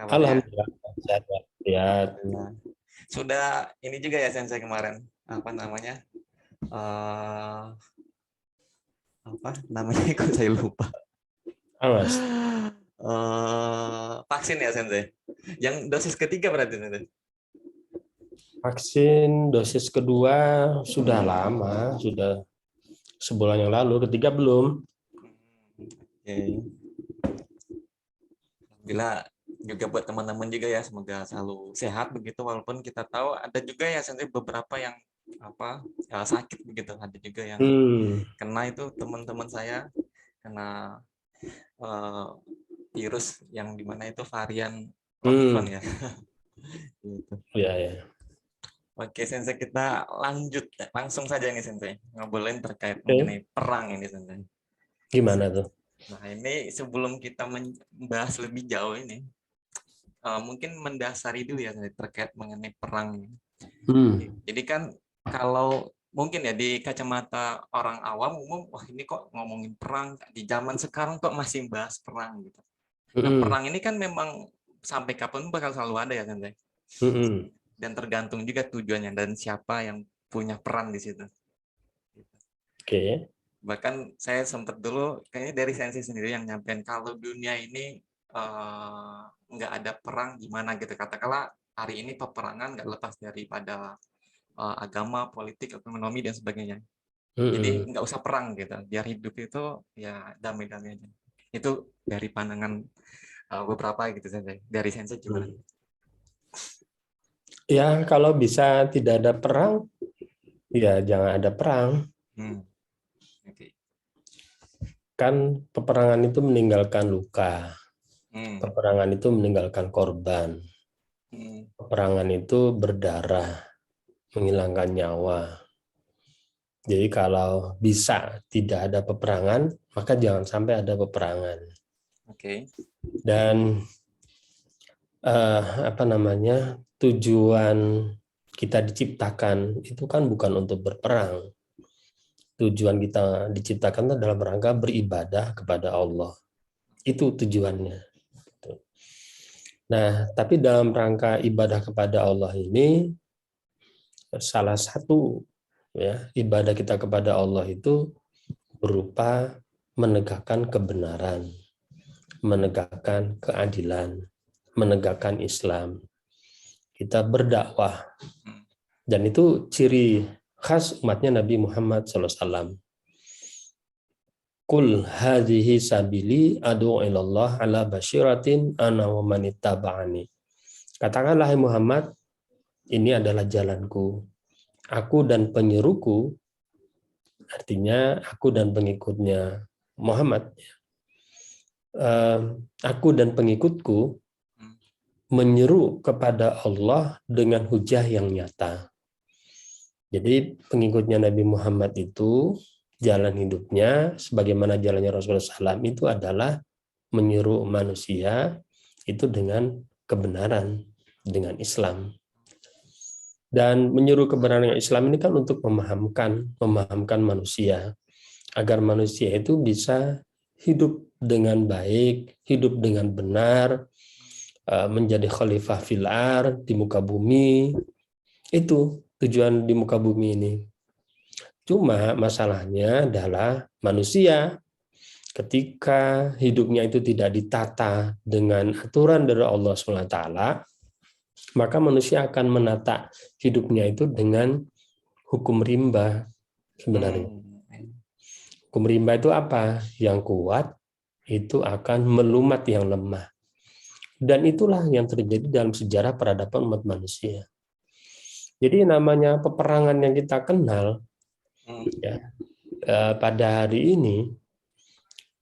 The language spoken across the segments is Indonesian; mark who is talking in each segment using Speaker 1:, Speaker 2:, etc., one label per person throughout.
Speaker 1: kabarnya?
Speaker 2: Alhamdulillah sehat walafiat.
Speaker 1: Alhamdulillah. Sudah ini juga ya Sensei kemarin apa namanya? eh Apa namanya kok saya lupa.
Speaker 2: Awas,
Speaker 1: Vaksin ya Sensei. Yang dosis ketiga berarti Sensei.
Speaker 2: vaksin dosis kedua sudah lama, sudah sebulan yang lalu, ketiga belum.
Speaker 1: Oke. Alhamdulillah juga buat teman-teman juga ya, semoga selalu sehat begitu, walaupun kita tahu ada juga ya Sensei beberapa yang apa ya, sakit begitu, ada juga yang
Speaker 2: Hmm,
Speaker 1: kena itu teman-teman saya kena eh, virus yang dimana itu varian Omicron
Speaker 2: hmm,
Speaker 1: ya. Gitu.
Speaker 2: ya ya.
Speaker 1: Oke Sensei, kita lanjut langsung saja nih Sensei, ngobrolin terkait
Speaker 2: Oke,
Speaker 1: mengenai perang ini Sensei.
Speaker 2: gimana tuh?
Speaker 1: Nah ini sebelum kita membahas lebih jauh ini, mungkin mendasari dulu ya Sensei, terkait mengenai perang ini.
Speaker 2: Hmm,
Speaker 1: Jadi kan kalau mungkin ya di kacamata orang awam umum, wah ini kok ngomongin perang di zaman sekarang kok masih bahas perang gitu. Nah
Speaker 2: hmm,
Speaker 1: perang ini kan memang sampai kapan bakal selalu ada ya Sensei.
Speaker 2: hmm.
Speaker 1: Dan tergantung juga tujuannya dan siapa yang punya peran di situ.
Speaker 2: Oke,
Speaker 1: Bahkan saya sempat dulu kayaknya dari Sensei sendiri yang nyampein kalau dunia ini nggak ada perang gimana gitu. Katakanlah hari ini peperangan nggak lepas daripada agama, politik, ekonomi dan sebagainya. Jadi
Speaker 2: hmm.
Speaker 1: nggak usah perang gitu, biar hidup itu ya damai-damai aja. Itu dari pandangan beberapa gitu saja. Dari Sensei gimana?
Speaker 2: Hmm. Ya, kalau bisa tidak ada perang, ya jangan ada perang.
Speaker 1: Hmm. Oke.
Speaker 2: Kan peperangan itu meninggalkan luka,
Speaker 1: Hmm.
Speaker 2: peperangan itu meninggalkan korban,
Speaker 1: Hmm.
Speaker 2: peperangan itu berdarah, menghilangkan nyawa. Jadi kalau bisa tidak ada peperangan, maka jangan sampai ada peperangan.
Speaker 1: Oke.
Speaker 2: Dan apa namanya, tujuan kita diciptakan itu kan bukan untuk berperang. Tujuan kita diciptakan adalah rangka beribadah kepada Allah. Itu tujuannya. Nah, tapi dalam rangka ibadah kepada Allah ini, salah satu ya ibadah kita kepada Allah itu berupa menegakkan kebenaran, menegakkan keadilan, menegakkan Islam. Kita berdakwah,
Speaker 1: Hmm.
Speaker 2: dan itu ciri khas umatnya Nabi Muhammad SAW. Qul hadhihi sabili ad'u ilallah ala basyiratin ana wa man ittaba'ani. Katakanlah hai Muhammad, ini adalah jalanku. Aku dan penyeruku, artinya aku dan pengikutnya Muhammad. Aku dan pengikutku
Speaker 1: Hmm.
Speaker 2: menyeru kepada Allah dengan hujah yang nyata. Jadi pengikutnya Nabi Muhammad itu jalan hidupnya sebagaimana jalannya Rasulullah SAW itu adalah menyeru manusia itu dengan kebenaran, dengan Islam. Dan menyeru kebenaran Islam ini kan untuk memahamkan manusia agar manusia itu bisa hidup dengan baik, hidup dengan benar, menjadi khalifah fil ard di muka bumi. Itu tujuan di muka bumi ini. Cuma masalahnya adalah manusia ketika hidupnya itu tidak ditata dengan aturan dari Allah SWT, maka manusia akan menata hidupnya itu dengan hukum rimba sebenarnya.
Speaker 1: Hmm.
Speaker 2: Hukum rimba itu apa? Yang kuat itu akan melumat yang lemah. Dan itulah yang terjadi dalam sejarah peradaban umat manusia. Jadi namanya peperangan yang kita kenal
Speaker 1: Hmm.
Speaker 2: ya, pada hari ini,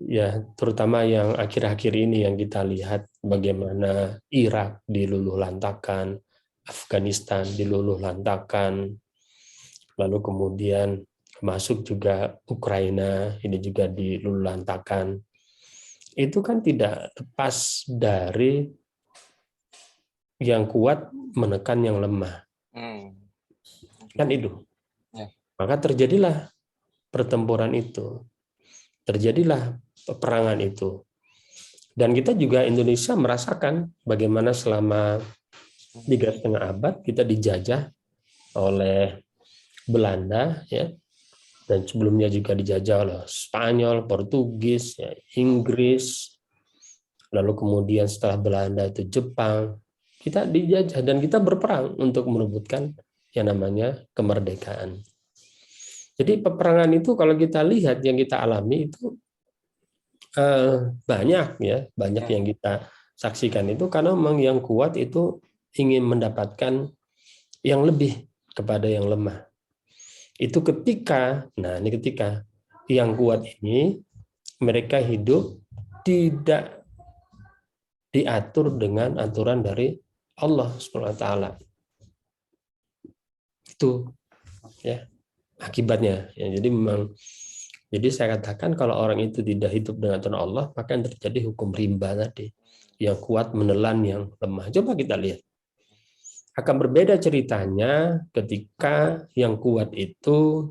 Speaker 2: ya terutama yang akhir-akhir ini yang kita lihat bagaimana Irak diluluhlantakan, Afghanistan diluluhlantakan, lalu kemudian masuk juga Ukraina ini juga diluluhlantakan. Itu kan tidak lepas dari yang kuat menekan yang lemah.
Speaker 1: Hmm.
Speaker 2: Kan itu.
Speaker 1: Ya.
Speaker 2: Maka terjadilah pertempuran itu. Terjadilah peperangan itu. Dan kita juga Indonesia merasakan bagaimana selama 3,5 abad kita dijajah oleh Belanda, ya, dan sebelumnya juga dijajah oleh Spanyol, Portugis, ya, Inggris, lalu kemudian setelah Belanda itu Jepang. Kita dijajah dan kita berperang untuk merebutkan yang namanya kemerdekaan. Jadi peperangan itu kalau kita lihat yang kita alami itu banyak, ya, banyak yang kita saksikan itu karena memang yang kuat itu ingin mendapatkan yang lebih kepada yang lemah. Itu ketika yang kuat ini mereka hidup tidak diatur dengan aturan dari Allah Subhanahu wa taala. Itu, ya, akibatnya. Ya, jadi saya katakan kalau orang itu tidak hidup dengan aturan Allah, maka yang terjadi hukum rimba tadi. Yang kuat menelan yang lemah. Coba kita lihat. Akan berbeda ceritanya ketika yang kuat itu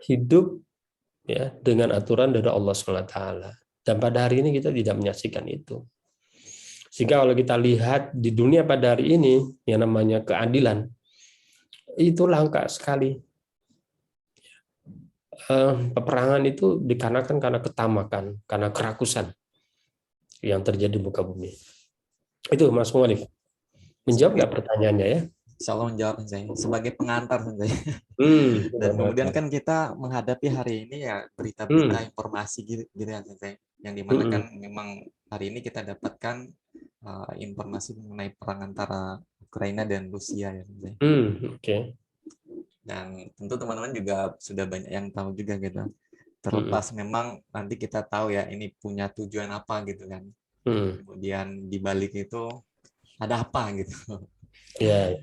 Speaker 2: hidup, ya, dengan aturan dari Allah SWT. Dan pada hari ini kita tidak menyaksikan itu. Sehingga kalau kita lihat di dunia pada hari ini yang namanya keadilan itu langka sekali. Peperangan itu dikarenakan karena ketamakan, karena kerakusan yang terjadi di muka bumi. Itu Mas Mualif. Menjawab nggak pertanyaannya, ya?
Speaker 1: Insya Allah menjawab saya sebagai pengantar saya. Dan kemudian kan kita menghadapi hari ini ya berita-berita informasi gitu ya saya. Yang dimana kan memang hari ini kita dapatkan informasi mengenai perang antara Ukraina dan Rusia ya saya.
Speaker 2: Okay.
Speaker 1: Dan tentu teman-teman juga sudah banyak yang tahu juga gitu. Terlepas memang nanti kita tahu ya ini punya tujuan apa gitu kan. Kemudian di balik itu ada apa gitu.
Speaker 2: Yeah.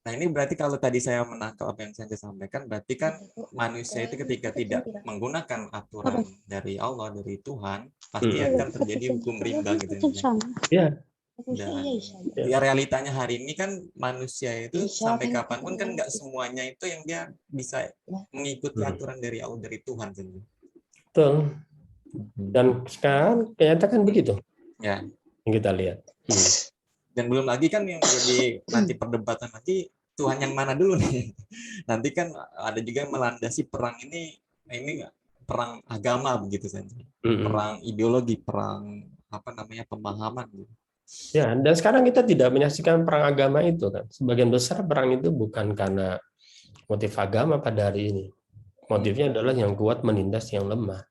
Speaker 1: Nah ini berarti kalau tadi saya menangkap apa yang saya sampaikan, berarti kan manusia itu ketika tidak menggunakan aturan dari Allah, dari Tuhan, pasti akan terjadi hukum rimba gitu.
Speaker 2: Ya.
Speaker 1: Dan ya realitanya hari ini kan manusia itu sampai kapanpun kan nggak semuanya itu yang dia bisa mengikuti aturan dari Allah, dari Tuhan.
Speaker 2: Betul. Dan sekarang kelihatan begitu.
Speaker 1: Ya.
Speaker 2: Yang kita lihat.
Speaker 1: Dan belum lagi kan yang jadi nanti perdebatan nanti Tuhan yang mana dulu nih. Nanti kan ada juga yang melandasi perang ini perang agama begitu saja. Perang ideologi, perang apa namanya pemahaman gitu.
Speaker 2: Ya, dan sekarang kita tidak menyaksikan perang agama itu kan. Sebagian besar perang itu bukan karena motif agama pada hari ini. Motifnya adalah yang kuat menindas yang lemah.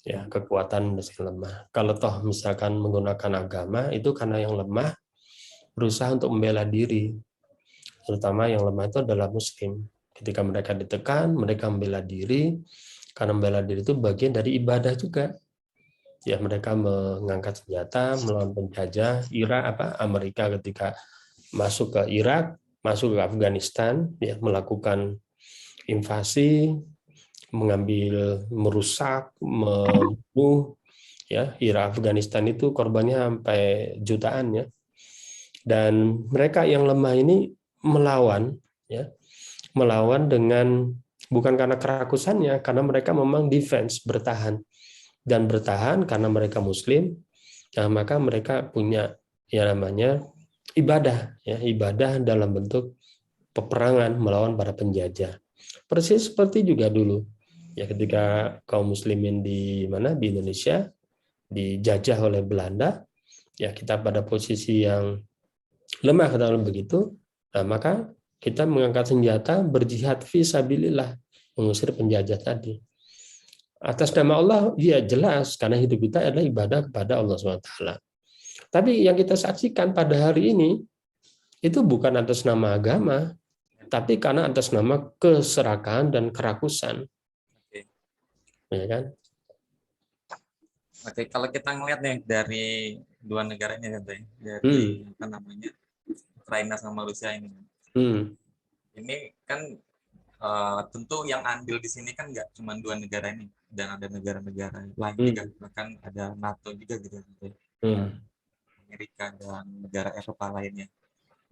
Speaker 2: Ya, kekuatan menindas yang lemah. Kalau toh misalkan menggunakan agama itu karena yang lemah berusaha untuk membela diri. Terutama yang lemah itu adalah muslim. Ketika mereka ditekan, mereka membela diri. Karena membela diri itu bagian dari ibadah juga. Ya, mereka mengangkat senjata melawan penjajah Amerika ketika masuk ke Irak, masuk ke Afghanistan, ya, melakukan invasi, merusak, membunuh, ya. Irak, Afghanistan itu korbannya sampai jutaan, ya. Dan mereka yang lemah ini melawan, ya, melawan dengan bukan karena kerakusannya, karena mereka memang defense, bertahan. Dan bertahan karena mereka muslim, nah maka mereka punya yang namanya ibadah, ya, ibadah dalam bentuk peperangan melawan para penjajah. Persis seperti juga dulu, ya, ketika kaum muslimin di Indonesia dijajah oleh Belanda, ya, kita pada posisi yang lemah kalau begitu, nah maka kita mengangkat senjata berjihad fi sabilillah, mengusir penjajah tadi. Atas nama Allah, ya jelas, karena hidup kita adalah ibadah kepada Allah SWT. Tapi yang kita saksikan pada hari ini, itu bukan atas nama agama, tapi karena atas nama keserakahan dan kerakusan. Ya kan?
Speaker 1: Oke, kalau kita ngelihat nih dari dua negara ini, dari apa namanya Ukraina sama Rusia ini, ini kan tentu yang andil di sini kan nggak cuma dua negara ini, dan ada negara-negara lain juga, bahkan ada NATO juga gitu, Amerika dan negara Eropa lainnya.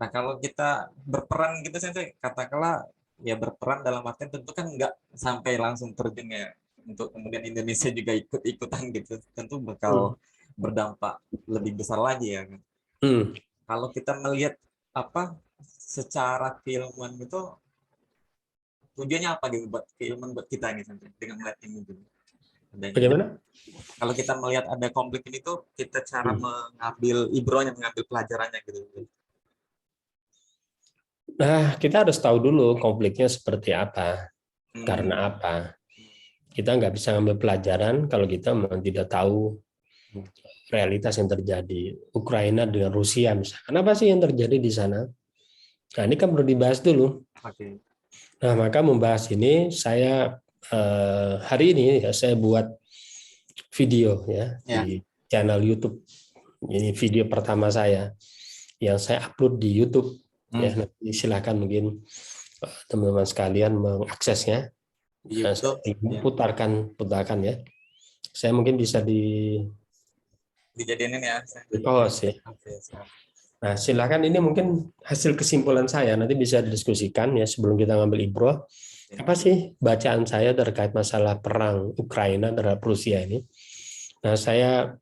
Speaker 1: Nah kalau kita berperan gitu saya katakanlah ya berperan dalam artian tentu kan nggak sampai langsung terjun ya, untuk kemudian Indonesia juga ikut-ikutan gitu, tentu bakal berdampak lebih besar lagi ya kan. Kalau kita melihat secara keilmuan itu tujuannya apa gitu buat keilmuan buat kita ini sampai dengan melihat ini gitu.
Speaker 2: Bagaimana?
Speaker 1: Kalau kita melihat ada konflik ini tuh kita cara mengambil ibrohnya, mengambil pelajarannya gitu.
Speaker 2: Nah, kita harus tahu dulu konfliknya seperti apa, karena apa. Kita nggak bisa ngambil pelajaran kalau kita tidak tahu realitas yang terjadi. Ukraina dengan Rusia misalkan, apa sih yang terjadi di sana? Nah, ini kan perlu dibahas dulu.
Speaker 1: Oke.
Speaker 2: Nah, maka membahas ini saya hari ini ya saya buat video ya di channel YouTube. Ini video pertama saya yang saya upload di YouTube. Ya, nanti silakan mungkin teman-teman sekalian mengaksesnya. Putarkan ya. Saya mungkin bisa
Speaker 1: dijadiin ya.
Speaker 2: Nah, silakan, ini mungkin hasil kesimpulan saya, nanti bisa didiskusikan ya sebelum kita ngambil ibroh. Apa sih bacaan saya terkait masalah perang Ukraina terhadap Rusia ini? Nah, saya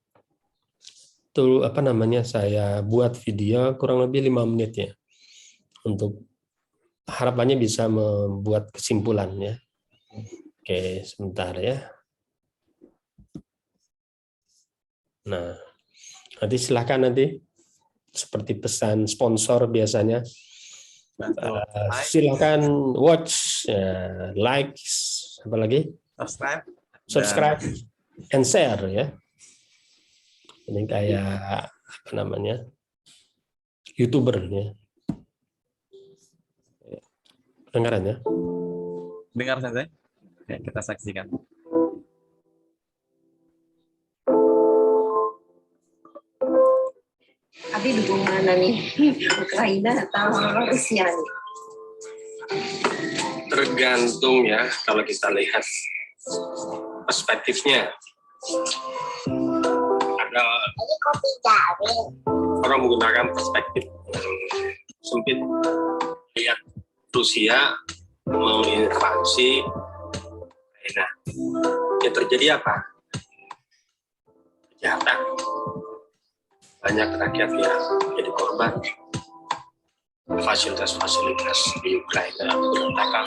Speaker 2: saya buat video kurang lebih 5 menit ya. Untuk harapannya bisa membuat kesimpulan ya. Oke, sebentar ya. Nah, nanti silakan nanti seperti pesan sponsor biasanya. Silakan watch, like, apa lagi? Subscribe, and share ya. Ini kayak apa namanya? YouTuber ya. Dengaran ya?
Speaker 1: Dengar saja. Ya, kita saksikan.
Speaker 3: Abi dukung mana nih? Ukraina atau Rusia nih?
Speaker 2: Tergantung ya, kalau kita lihat perspektifnya. Ada orang menggunakan perspektif sempit, lihat Rusia menginvasi Ukraina. Yang terjadi apa? Kejahatan. Banyak rakyat yang jadi korban. Fasilitas-fasilitas di Ukraina berantakan.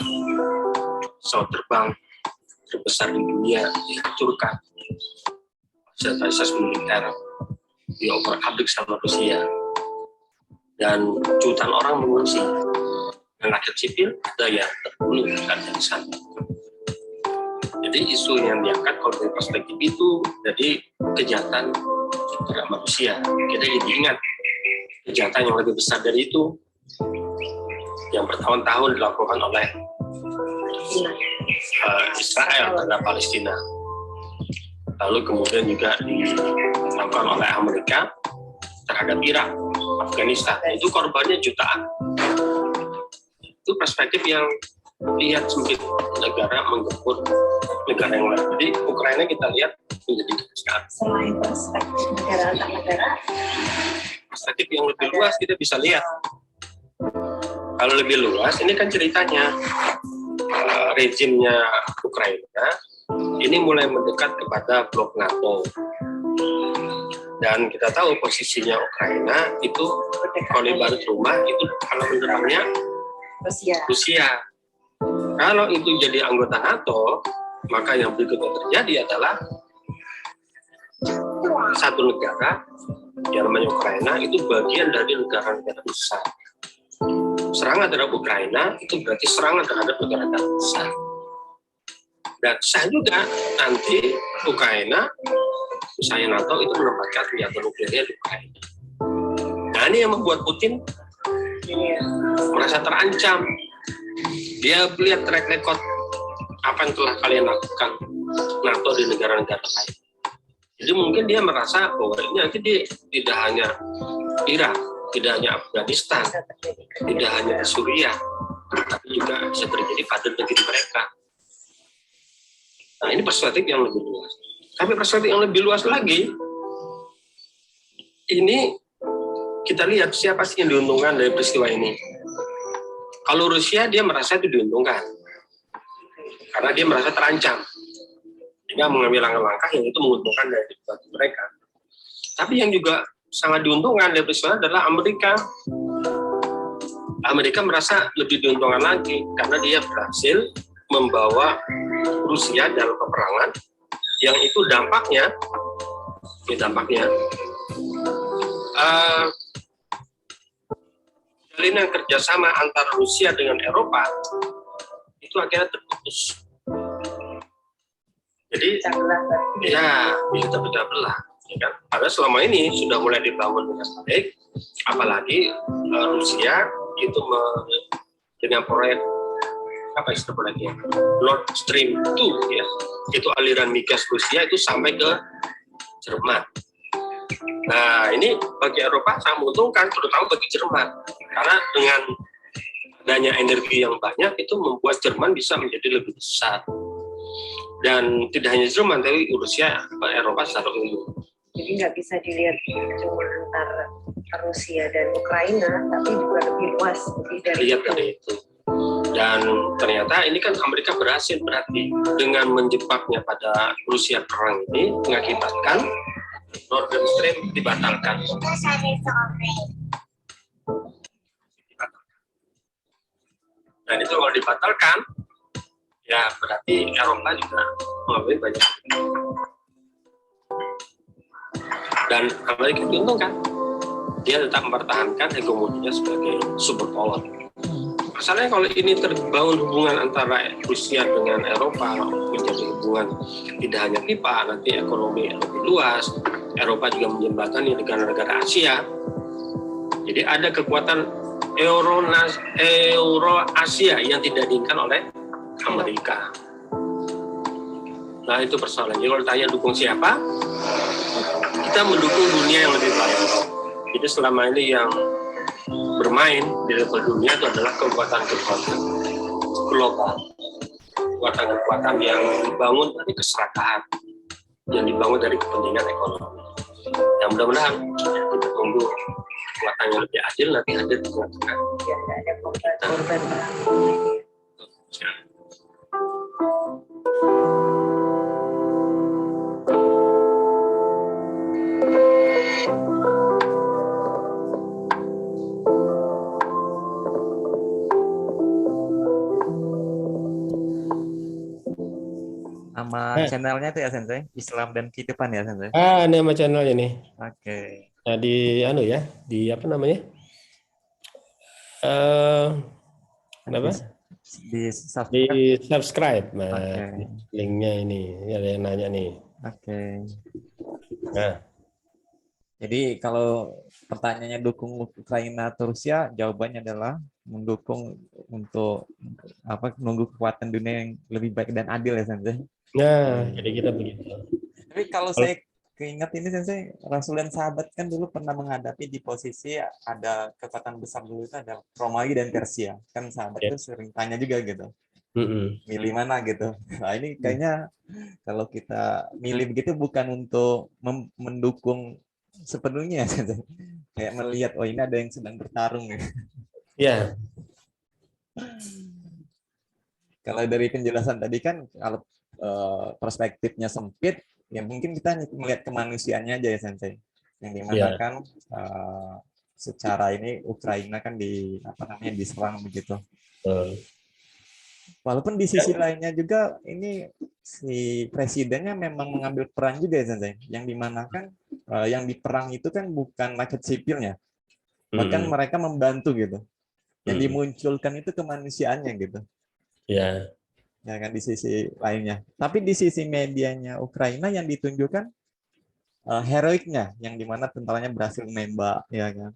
Speaker 2: Pesawat terbang terbesar di dunia dihancurkan. Fasilitas militer dioper-abrik sama Rusia. Dan jutaan orang mengungsi. Dan rakyat sipil ada yang terbunuh karena di sana. Jadi isu yang diangkat kalau dari perspektif itu jadi kejahatan terhadap manusia. Kita jadi ingat kejahatan yang lebih besar dari itu yang bertahun-tahun dilakukan oleh Israel terhadap Palestina. Lalu kemudian juga dilakukan oleh Amerika terhadap Irak, Afghanistan. Itu korbannya jutaan. Itu perspektif yang lihat sempit, negara menggempur negara yang lain. Jadi Ukraina kita lihat menjadi sekarang.
Speaker 3: Selain perspektif negara antar negara,
Speaker 2: perspektif yang lebih luas kita bisa lihat. Kalau lebih luas, ini kan ceritanya rejimnya Ukraina ini mulai mendekat kepada blok NATO. Dan kita tahu posisinya Ukraina itu kalau di balik rumah itu kalau mendepannya Rusia. Kalau itu jadi anggota NATO, maka yang berikutnya terjadi adalah satu negara yang namanya Ukraina itu bagian dari negara-negara besar. Serangan terhadap Ukraina itu berarti serangan terhadap negara-negara besar. Dan sah juga nanti Ukraina, misalnya NATO itu menempatkan senjata nuklirnya di Ukraina. Nah ini yang membuat Putin merasa terancam. Dia melihat track record apa yang telah kalian lakukan NATO di negara-negara lain. Jadi mungkin dia merasa bahwa ini nanti dia tidak hanya Irak, tidak hanya Afghanistan, tidak hanya Suriah, tapi juga bisa terjadi pada negeri mereka. Nah ini perspektif yang lebih luas. Tapi perspektif yang lebih luas lagi, ini kita lihat siapa sih yang diuntungkan dari peristiwa ini. Kalau Rusia dia merasa itu diuntungkan, karena dia merasa terancam. Dia mengambil langkah-langkah yang itu menguntungkan dari mereka.
Speaker 4: Tapi yang juga sangat diuntungkan dari peristiwa adalah Amerika. Amerika merasa lebih diuntungkan lagi karena dia berhasil membawa Rusia dalam peperangan yang itu dampaknya jalinan kerjasama antara Rusia dengan Eropa itu akhirnya terputus. Jadi ya bisa terpecah belah, ya kan? Karena selama ini sudah mulai dibangun dengan baik, apalagi Rusia itu dengan proyek apa istilah proyeknya Nord Stream 2 ya, itu aliran migas Rusia itu sampai ke Jerman. Nah ini bagi Eropa sangat menguntungkan, terutama bagi Jerman, karena dengan adanya energi yang banyak itu membuat Jerman bisa menjadi lebih besar. Dan tidak hanya Jerman, tapi Rusia, Eropa secara umum.
Speaker 3: Jadi nggak bisa dilihat cuma antara Rusia dan Ukraina, tapi juga lebih luas.
Speaker 4: Lihat dari itu. Dan ternyata ini kan Amerika berhasil berarti dengan menjebaknya pada Rusia perang ini mengakibatkan Nord Stream dibatalkan. Dan itu kalau dibatalkan, ya berarti Eropa juga mengalami banyak. Dan Amerika diuntungkan, dia tetap mempertahankan hegemoninya sebagai superpower. Masalahnya kalau ini terbangun hubungan antara Rusia dengan Eropa menjadi hubungan tidak hanya pipa, nanti ekonomi lebih luas, Eropa juga menjembatani negara-negara Asia. Jadi ada kekuatan Euro-Asia yang tidak diinginkan oleh Amerika. Nah itu persoalannya. Kalau ditanya dukung siapa, kita mendukung dunia yang lebih baik. Jadi selama ini yang bermain di level dunia itu adalah kekuatan-kekuatan global, kekuatan-kekuatan yang dibangun dari keserakahan, yang dibangun dari kepentingan ekonomi. Yang mudah-mudahan kita tunggu kekuatan yang lebih adil nanti hadir di tengah-tengah.
Speaker 3: Biar nggak ada korban.
Speaker 1: Nama channelnya itu ya Sensei, Islam dan Kehidupan ya Sensei.
Speaker 2: Nama channelnya nih.
Speaker 1: Oke.
Speaker 2: Nah, di apa namanya? Kenapa?
Speaker 1: Di
Speaker 2: Di subscribe. Nah,
Speaker 1: Oke.
Speaker 2: linknya ini ada yang nanya nih.
Speaker 1: Oke.
Speaker 2: Nah,
Speaker 1: Jadi kalau pertanyaannya dukung Ukraina atau Rusia, jawabannya adalah mendukung untuk menunggu kekuatan dunia yang lebih baik dan adil ya Sensei.
Speaker 2: jadi kita begitu.
Speaker 1: Tapi kalau saya keingat ini Sensei, Rasul dan sahabat kan dulu pernah menghadapi di posisi ada kekuatan besar dulu itu ada Romawi dan Persia. Kan sahabat itu sering tanya juga gitu. Milih mana gitu. Nah ini kayaknya kalau kita milih begitu bukan untuk mendukung sepenuhnya Sensei. Kayak melihat oh ini ada yang sedang bertarung ya.
Speaker 2: Ya.
Speaker 1: Kalau dari penjelasan tadi kan kalau perspektifnya sempit, ya mungkin kita melihat kemanusiaannya aja ya Sensei. Yang dimana kan secara ini Ukraina kan diserang begitu. Walaupun di sisi lainnya juga ini si presidennya memang mengambil peran juga ya Sensei. Yang dimana kan yang diperang itu kan bukan rakyat sipilnya, bahkan mereka membantu gitu. Yang dimunculkan itu kemanusiaannya gitu.
Speaker 2: Ya.
Speaker 1: Ya kan di sisi lainnya. Tapi di sisi medianya Ukraina yang ditunjukkan heroiknya, yang dimana tentaranya berhasil menembak, ya kan,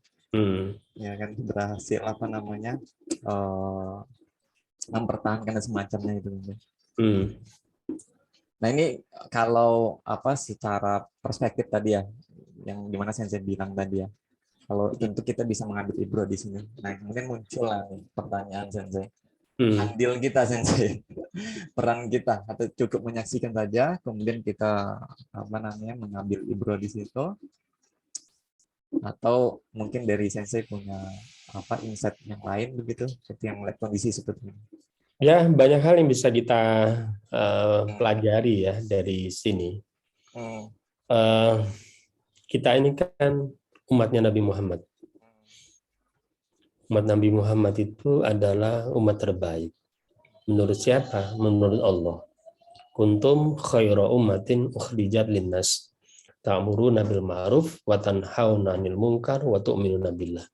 Speaker 1: ya kan berhasil mempertahankan dan semacamnya itu. Nah ini kalau secara perspektif tadi ya, yang dimana Sensei bilang tadi ya, kalau tentu kita bisa mengambil ibro di sini. Nah kemudian muncul lah nih pertanyaan Sensei. Andil kita Sensei, peran kita, atau cukup menyaksikan saja kemudian kita mengambil ibro di situ, atau mungkin dari Sensei punya insight yang lain begitu seperti yang melihat kondisi seperti ini.
Speaker 2: Ya, banyak hal yang bisa kita pelajari ya dari sini. kita ini kan umatnya Nabi Muhammad. Umat Nabi Muhammad itu adalah umat terbaik. Menurut siapa? Menurut Allah. Kuntum khaira ummatin ukhrijat linnas ta'muruna bil ma'ruf wa tanhauna 'anil munkar wa tu'minuna billah.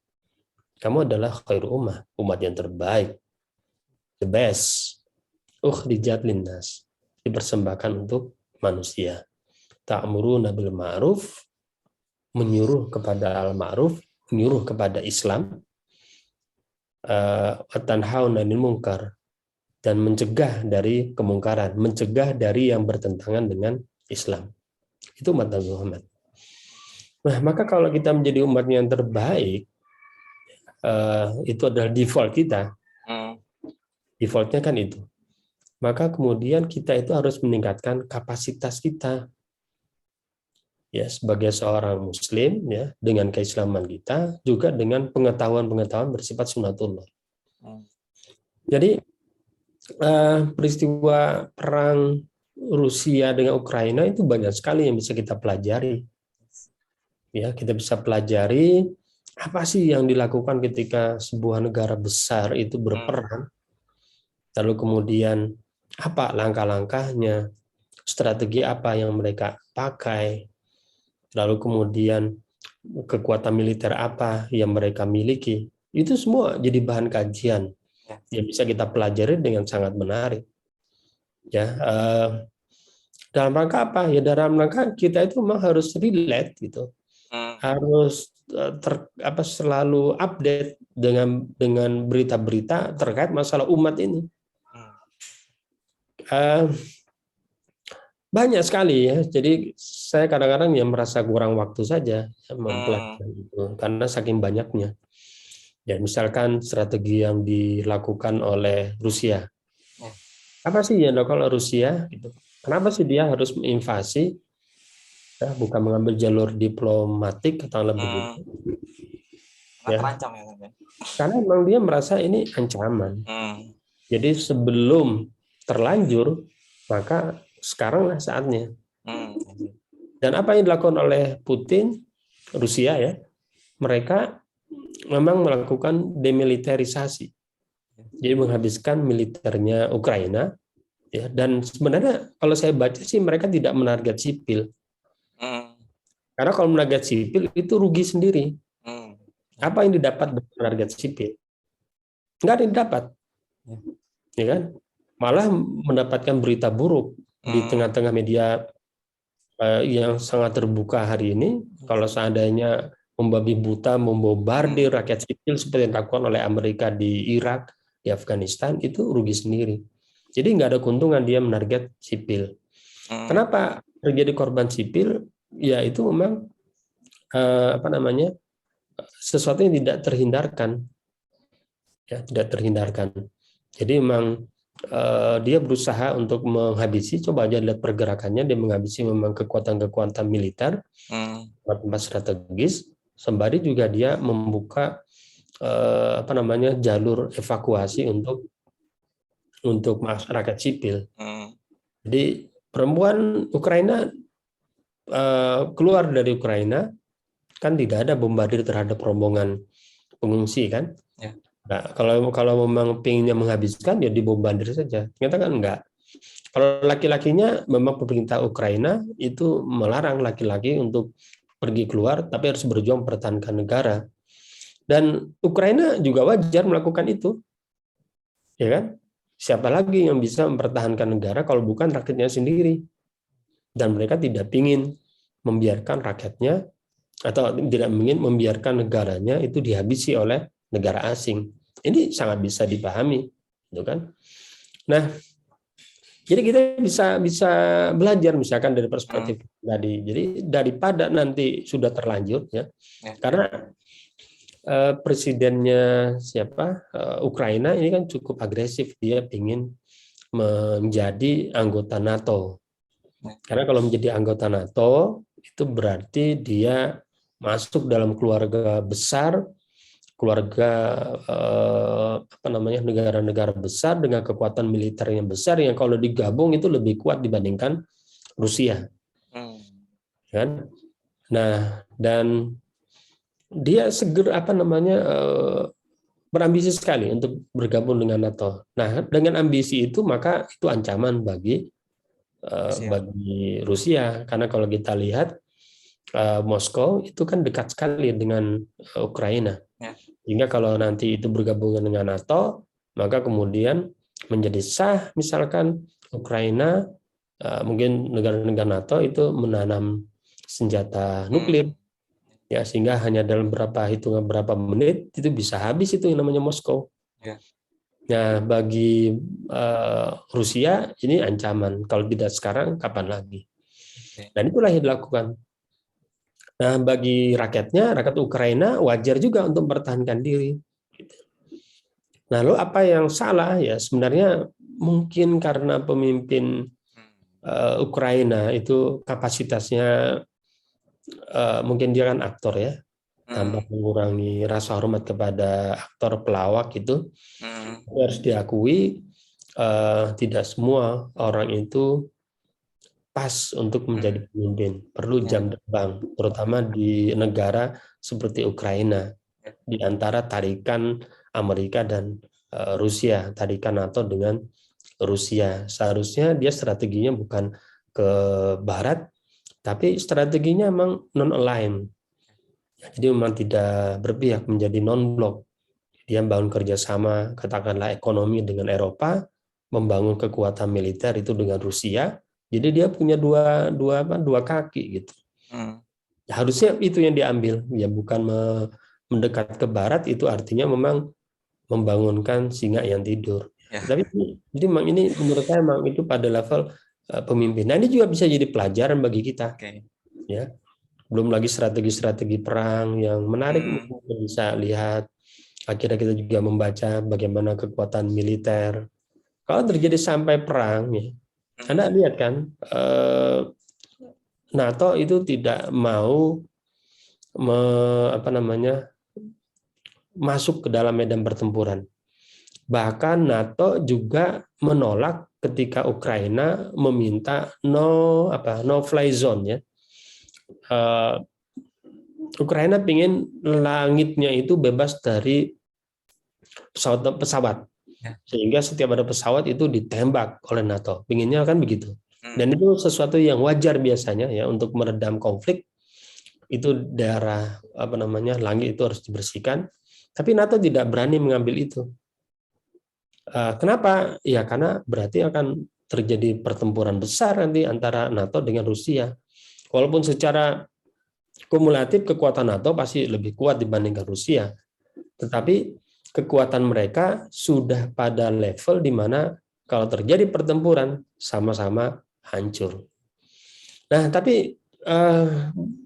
Speaker 2: Kamu adalah khairu ummah, umat yang terbaik. The best. Ukhrijat linnas. Dipersembahkan untuk manusia. Ta'muruna bil ma'ruf, menyuruh kepada al-ma'ruf, menyuruh kepada Islam. Wa tanhauna 'anil munkar, dan mencegah dari kemungkaran, mencegah dari yang bertentangan dengan Islam. Itu umat Nabi Muhammad. Nah, maka kalau kita menjadi umat yang terbaik, itu adalah default kita. Defaultnya kan itu. Maka kemudian kita itu harus meningkatkan kapasitas kita. Ya, sebagai seorang Muslim, ya, dengan keislaman kita, juga dengan pengetahuan-pengetahuan bersifat sunatullah. Jadi peristiwa perang Rusia dengan Ukraina itu banyak sekali yang bisa kita pelajari. Ya, kita bisa pelajari apa sih yang dilakukan ketika sebuah negara besar itu berperang. Lalu kemudian apa langkah-langkahnya, strategi apa yang mereka pakai. Lalu kemudian kekuatan militer apa yang mereka miliki. Itu semua jadi bahan kajian yang bisa kita pelajari dengan sangat menarik. Ya, dalam rangka apa? Ya dalam rangka kita itu memang harus relate gitu, harus selalu update dengan berita-berita terkait masalah umat ini. Banyak sekali ya. Jadi saya kadang-kadang ya merasa kurang waktu saja mempelajari itu karena saking banyaknya. Ya, misalkan strategi yang dilakukan oleh Rusia. Apa sih yang dilakukan oleh Rusia? Gitu. Kenapa sih dia harus menginvasi? Ya, bukan mengambil jalur diplomatik atau lebih gitu. Ya.
Speaker 1: Terancam ya, kan?
Speaker 2: Karena memang dia merasa ini ancaman. Jadi sebelum terlanjur, maka sekaranglah saatnya. Dan apa yang dilakukan oleh Putin, Rusia ya, mereka memang melakukan demilitarisasi, jadi menghabiskan militernya Ukraina, ya. Dan sebenarnya kalau saya baca sih mereka tidak menarget sipil, karena kalau menarget sipil itu rugi sendiri. Apa yang didapat dari menarget sipil? Nggak ada yang didapat, ya kan? Malah mendapatkan berita buruk di tengah-tengah media yang sangat terbuka hari ini. Kalau seandainya membabi buta membombardir rakyat sipil seperti yang dilakukan oleh Amerika di Irak, di Afghanistan, itu rugi sendiri. Jadi nggak ada keuntungan dia menarget sipil. Kenapa terjadi korban sipil? Ya itu memang sesuatu yang tidak terhindarkan, ya tidak terhindarkan. Jadi memang dia berusaha untuk menghabisi. Coba aja lihat pergerakannya, dia menghabisi memang kekuatan-kekuatan militer, tempat strategis. Sembari juga dia membuka jalur evakuasi untuk masyarakat sipil. Jadi perempuan Ukraina keluar dari Ukraina kan tidak ada bombardir terhadap rombongan pengungsi kan? Ya. Nah, kalau memang pinginnya menghabiskan ya dibombardir saja. Ternyata kan enggak. Kalau laki-lakinya memang pemerintah Ukraina itu melarang laki-laki untuk pergi keluar, tapi harus berjuang mempertahankan negara. Dan Ukraina juga wajar melakukan itu, ya kan? Siapa lagi yang bisa mempertahankan negara kalau bukan rakyatnya sendiri? Dan mereka tidak ingin membiarkan rakyatnya atau tidak ingin membiarkan negaranya itu dihabisi oleh negara asing. Ini sangat bisa dipahami, gitu kan? Nah, jadi kita bisa belajar misalkan dari perspektif tadi. Jadi daripada nanti sudah terlanjur ya. Karena presidennya Ukraina ini kan cukup agresif, dia ingin menjadi anggota NATO. Karena kalau menjadi anggota NATO itu berarti dia masuk dalam keluarga besar, negara-negara besar dengan kekuatan militer yang besar yang kalau digabung itu lebih kuat dibandingkan Rusia, kan? Nah, dan dia berambisi sekali untuk bergabung dengan NATO. Nah, dengan ambisi itu maka itu ancaman bagi
Speaker 1: Siap.
Speaker 2: Rusia, karena kalau kita lihat Moskow itu kan dekat sekali dengan Ukraina.
Speaker 1: Ya.
Speaker 2: Sehingga kalau nanti itu bergabung dengan NATO, maka kemudian menjadi sah misalkan Ukraina, mungkin negara-negara NATO itu menanam senjata nuklir, ya, sehingga hanya dalam berapa menit itu bisa habis itu yang namanya Moskow.
Speaker 1: Ya.
Speaker 2: Nah, bagi Rusia ini ancaman. Kalau tidak sekarang, kapan lagi? Dan itulah yang dilakukan. Nah, bagi rakyat Ukraina wajar juga untuk mempertahankan diri. Nah, lalu apa yang salah? Ya, sebenarnya mungkin karena pemimpin Ukraina itu kapasitasnya mungkin dia kan aktor ya, tanpa mengurangi rasa hormat kepada aktor pelawak itu. Harus diakui tidak semua orang itu pas untuk menjadi pemimpin, perlu jam terbang, terutama di negara seperti Ukraina, di antara tarikan Amerika dan Rusia, tarikan NATO dengan Rusia. Seharusnya dia strateginya bukan ke barat, tapi strateginya memang non-align. Jadi memang tidak berpihak, menjadi non-blok. Dia membangun kerjasama, katakanlah ekonomi dengan Eropa, membangun kekuatan militer itu dengan Rusia. Jadi dia punya dua kaki gitu. Harusnya itu yang diambil, ya, bukan mendekat ke barat, itu artinya memang membangunkan singa yang tidur. Ya. Tapi jadi memang ini menurut saya memang itu pada level pemimpin. Nah, ini juga bisa jadi pelajaran bagi kita. Ya. Belum lagi strategi-strategi perang yang menarik, kita bisa lihat. Akhirnya kita juga membaca bagaimana kekuatan militer. Kalau terjadi sampai perang, ya, Anda lihat kan, NATO itu tidak mau masuk ke dalam medan pertempuran. Bahkan NATO juga menolak ketika Ukraina meminta no fly zone, ya. Ukraina ingin langitnya itu bebas dari pesawat. Sehingga setiap ada pesawat itu ditembak oleh NATO. Pinginnya kan begitu. Dan itu sesuatu yang wajar biasanya, ya, untuk meredam konflik. Itu daerah langit itu harus dibersihkan. Tapi NATO tidak berani mengambil itu. Kenapa? Ya karena berarti akan terjadi pertempuran besar nanti antara NATO dengan Rusia. Walaupun secara kumulatif kekuatan NATO pasti lebih kuat dibandingkan Rusia. Tetapi kekuatan mereka sudah pada level di mana kalau terjadi pertempuran sama-sama hancur. Nah, tapi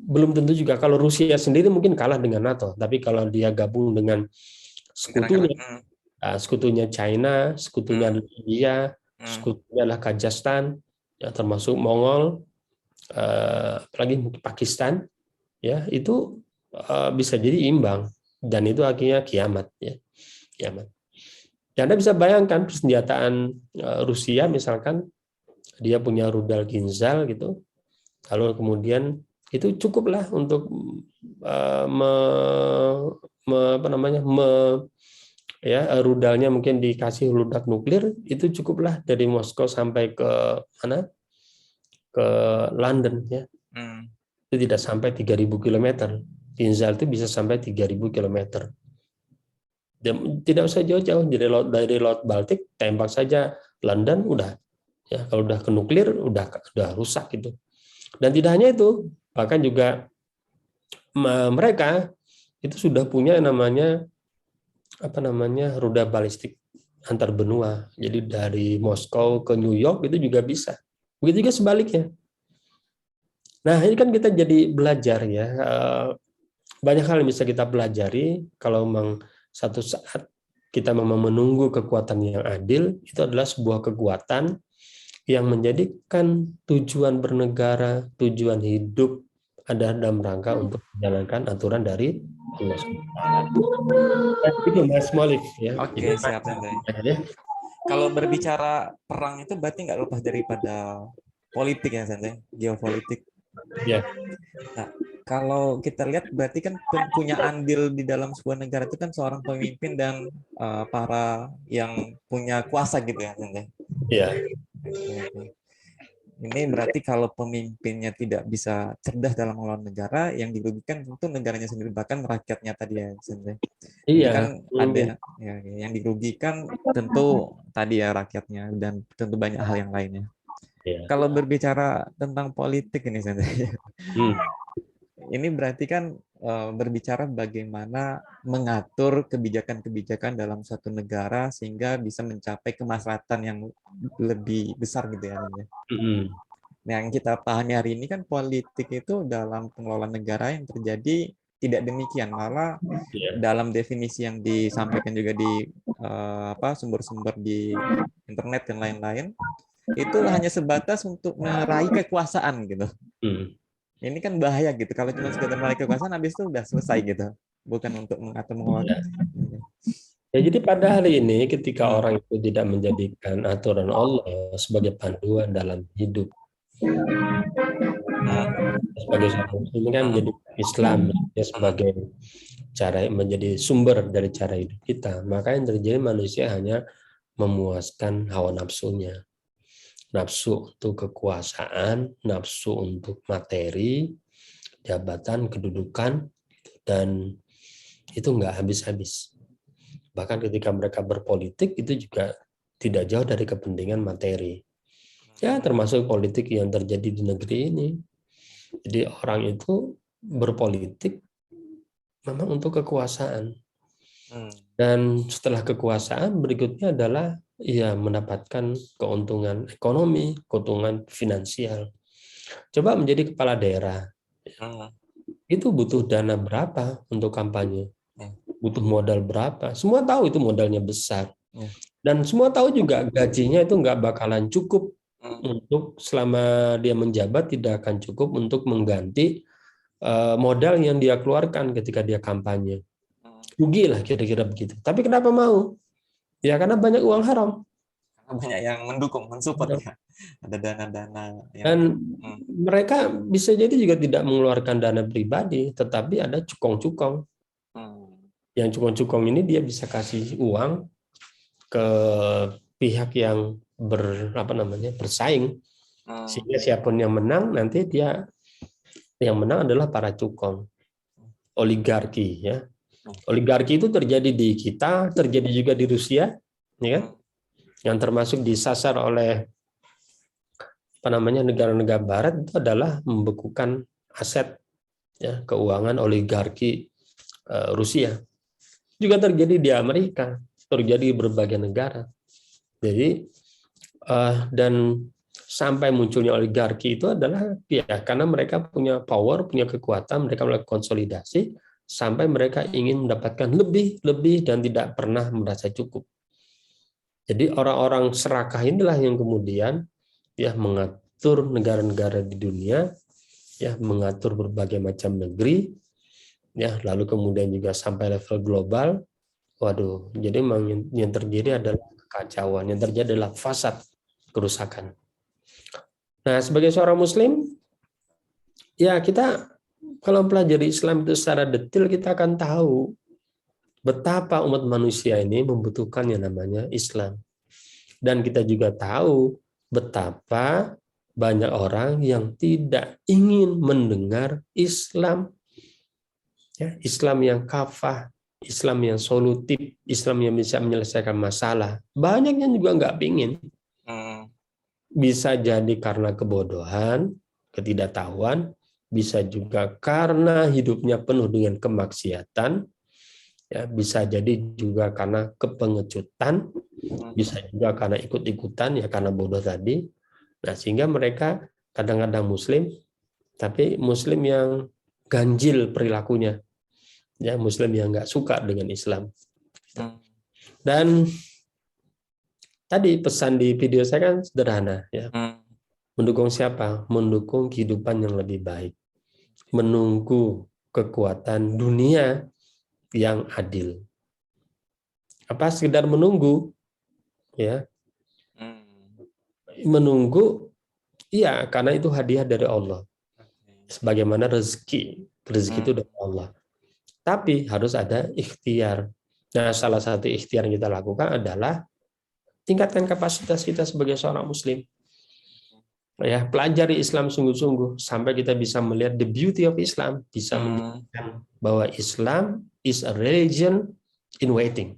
Speaker 2: belum tentu juga kalau Rusia sendiri mungkin kalah dengan NATO, tapi kalau dia gabung dengan sekutunya China, sekutunya India, sekutunya adalah Kazakhstan, ya, termasuk Mongol, apalagi Pakistan, ya, itu bisa jadi imbang, dan itu akhirnya kiamat, ya. Kiamat. Ya, Anda bisa bayangkan persenjataan Rusia misalkan dia punya rudal Kinzhal gitu, lalu kemudian itu cukuplah untuk rudalnya mungkin dikasih ledak nuklir, itu cukuplah dari Moskow sampai ke mana? Ke London, ya. Itu tidak sampai 3.000 km. Kinzhal itu bisa sampai 3.000 km. Dan tidak usah jauh-jauh dari Laut Baltik, tembak saja London udah, ya, kalau udah ke nuklir udah rusak gitu. Dan tidak hanya itu, bahkan juga mereka itu sudah punya namanya rudal balistik antar benua. Jadi dari Moskow ke New York itu juga bisa. Begitu juga sebaliknya. Nah, ini kan kita jadi belajar, ya. Banyak hal yang bisa kita pelajari kalau memang satu saat kita memang menunggu kekuatan yang adil, itu adalah sebuah kekuatan yang menjadikan tujuan bernegara, tujuan hidup ada dalam rangka untuk menjalankan aturan dari Allah SWT. Itu Mas Molif, ya.
Speaker 1: Oke, siap, Sensei. Kalau berbicara perang itu berarti nggak lepas daripada politik, ya, Sensei, geopolitik.
Speaker 2: Ya.
Speaker 1: Nah, Kalau kita lihat berarti kan punya andil di dalam sebuah negara itu kan seorang pemimpin dan para yang punya kuasa gitu ya.
Speaker 2: Ya,
Speaker 1: Oke. Ini berarti kalau pemimpinnya tidak bisa cerdas dalam mengelola negara, yang dirugikan tentu negaranya sendiri, bahkan rakyatnya tadi ya. Jadi
Speaker 2: iya.
Speaker 1: kan ada yang dirugikan tentu tadi ya rakyatnya dan tentu banyak hal yang lainnya.
Speaker 2: Iya.
Speaker 1: Kalau berbicara tentang politik ini
Speaker 2: Hmm.
Speaker 1: ini berarti kan berbicara bagaimana mengatur kebijakan-kebijakan dalam suatu negara sehingga bisa mencapai kemaslahatan yang lebih besar gitu ya.
Speaker 2: Hmm.
Speaker 1: Nah, yang kita pahami hari ini kan politik itu dalam pengelolaan negara yang terjadi tidak demikian, malah
Speaker 2: Iya.
Speaker 1: dalam definisi yang disampaikan juga di sumber-sumber di internet dan lain-lain itu hanya sebatas untuk meraih kekuasaan gitu.
Speaker 2: Hmm.
Speaker 1: Ini kan bahaya gitu. Kalau cuma sekedar meraih kekuasaan, habis itu udah selesai gitu. Bukan untuk mengatur mengelola.
Speaker 2: Ya, jadi pada hari ini ketika orang itu tidak menjadikan aturan Allah sebagai panduan dalam hidup, sebagai seorang muslim ini kan menjadi Islam ya, sebagai cara menjadi sumber dari cara hidup kita, maka yang terjadi manusia hanya memuaskan hawa nafsunya, nafsu untuk kekuasaan, nafsu untuk materi, jabatan, kedudukan, dan itu nggak habis-habis. Bahkan ketika mereka berpolitik itu juga tidak jauh dari kepentingan materi. Ya, termasuk politik yang terjadi di negeri ini. Jadi orang itu berpolitik memang untuk kekuasaan. Dan setelah kekuasaan berikutnya adalah ya mendapatkan keuntungan ekonomi, keuntungan finansial. Coba menjadi kepala daerah. Itu butuh dana berapa untuk kampanye? Butuh modal berapa? Semua tahu itu modalnya besar. Dan semua tahu juga gajinya itu nggak bakalan cukup untuk selama dia menjabat, tidak akan cukup untuk mengganti modal yang dia keluarkan ketika dia kampanye. Rugi lah kira-kira begitu. Tapi kenapa mau? Ya karena banyak uang haram.
Speaker 1: Banyak yang mendukung, mensupport ya. Ada dana-dana yang
Speaker 2: Dan mereka bisa jadi juga tidak mengeluarkan dana pribadi, tetapi ada cukong-cukong. Yang cukong-cukong ini dia bisa kasih uang ke pihak yang bersaing, sehingga siapapun yang menang nanti dia yang menang adalah para cukong, oligarki ya. Oligarki itu terjadi di kita, terjadi juga di Rusia, ya kan? Yang termasuk disasar oleh negara-negara Barat itu adalah membekukan aset ya, keuangan oligarki Rusia. Juga terjadi di Amerika, terjadi di berbagai negara. Jadi dan sampai munculnya oligarki itu adalah ya karena mereka punya power, punya kekuatan, mereka melakukan konsolidasi sampai mereka ingin mendapatkan lebih dan tidak pernah merasa cukup. Jadi orang-orang serakah inilah yang kemudian ya mengatur negara-negara di dunia, ya mengatur berbagai macam negeri, ya lalu kemudian juga sampai level global. Waduh, jadi memang yang terjadi adalah kekacauan, yang terjadi adalah fasad, kerusakan. Nah, sebagai seorang muslim, ya kita kalau pelajari Islam itu secara detail, kita akan tahu betapa umat manusia ini membutuhkan yang namanya Islam. Dan kita juga tahu betapa banyak orang yang tidak ingin mendengar Islam. Ya, Islam yang kafah, Islam yang solutif, Islam yang bisa menyelesaikan masalah. Banyak yang juga nggak pingin. Bisa jadi karena kebodohan, ketidaktahuan, bisa juga karena hidupnya penuh dengan kemaksiatan, ya, bisa jadi juga karena kepengecutan, bisa juga karena ikut-ikutan, ya karena bodoh tadi. Nah, sehingga mereka kadang-kadang muslim, tapi muslim yang ganjil perilakunya, ya muslim yang nggak suka dengan Islam. Dan tadi pesan di video saya kan sederhana, ya. Mendukung siapa? Mendukung kehidupan yang lebih baik. Menunggu kekuatan dunia yang adil. Apa sekedar menunggu? Ya. Menunggu, iya, karena itu hadiah dari Allah. Sebagaimana rezeki itu dari Allah. Tapi harus ada ikhtiar. Nah, salah satu ikhtiar yang kita lakukan adalah tingkatkan kapasitas kita sebagai seorang muslim. Ya, pelajari Islam sungguh-sungguh sampai kita bisa melihat the beauty of Islam, bisa menunjukkan bahwa Islam is a religion in waiting.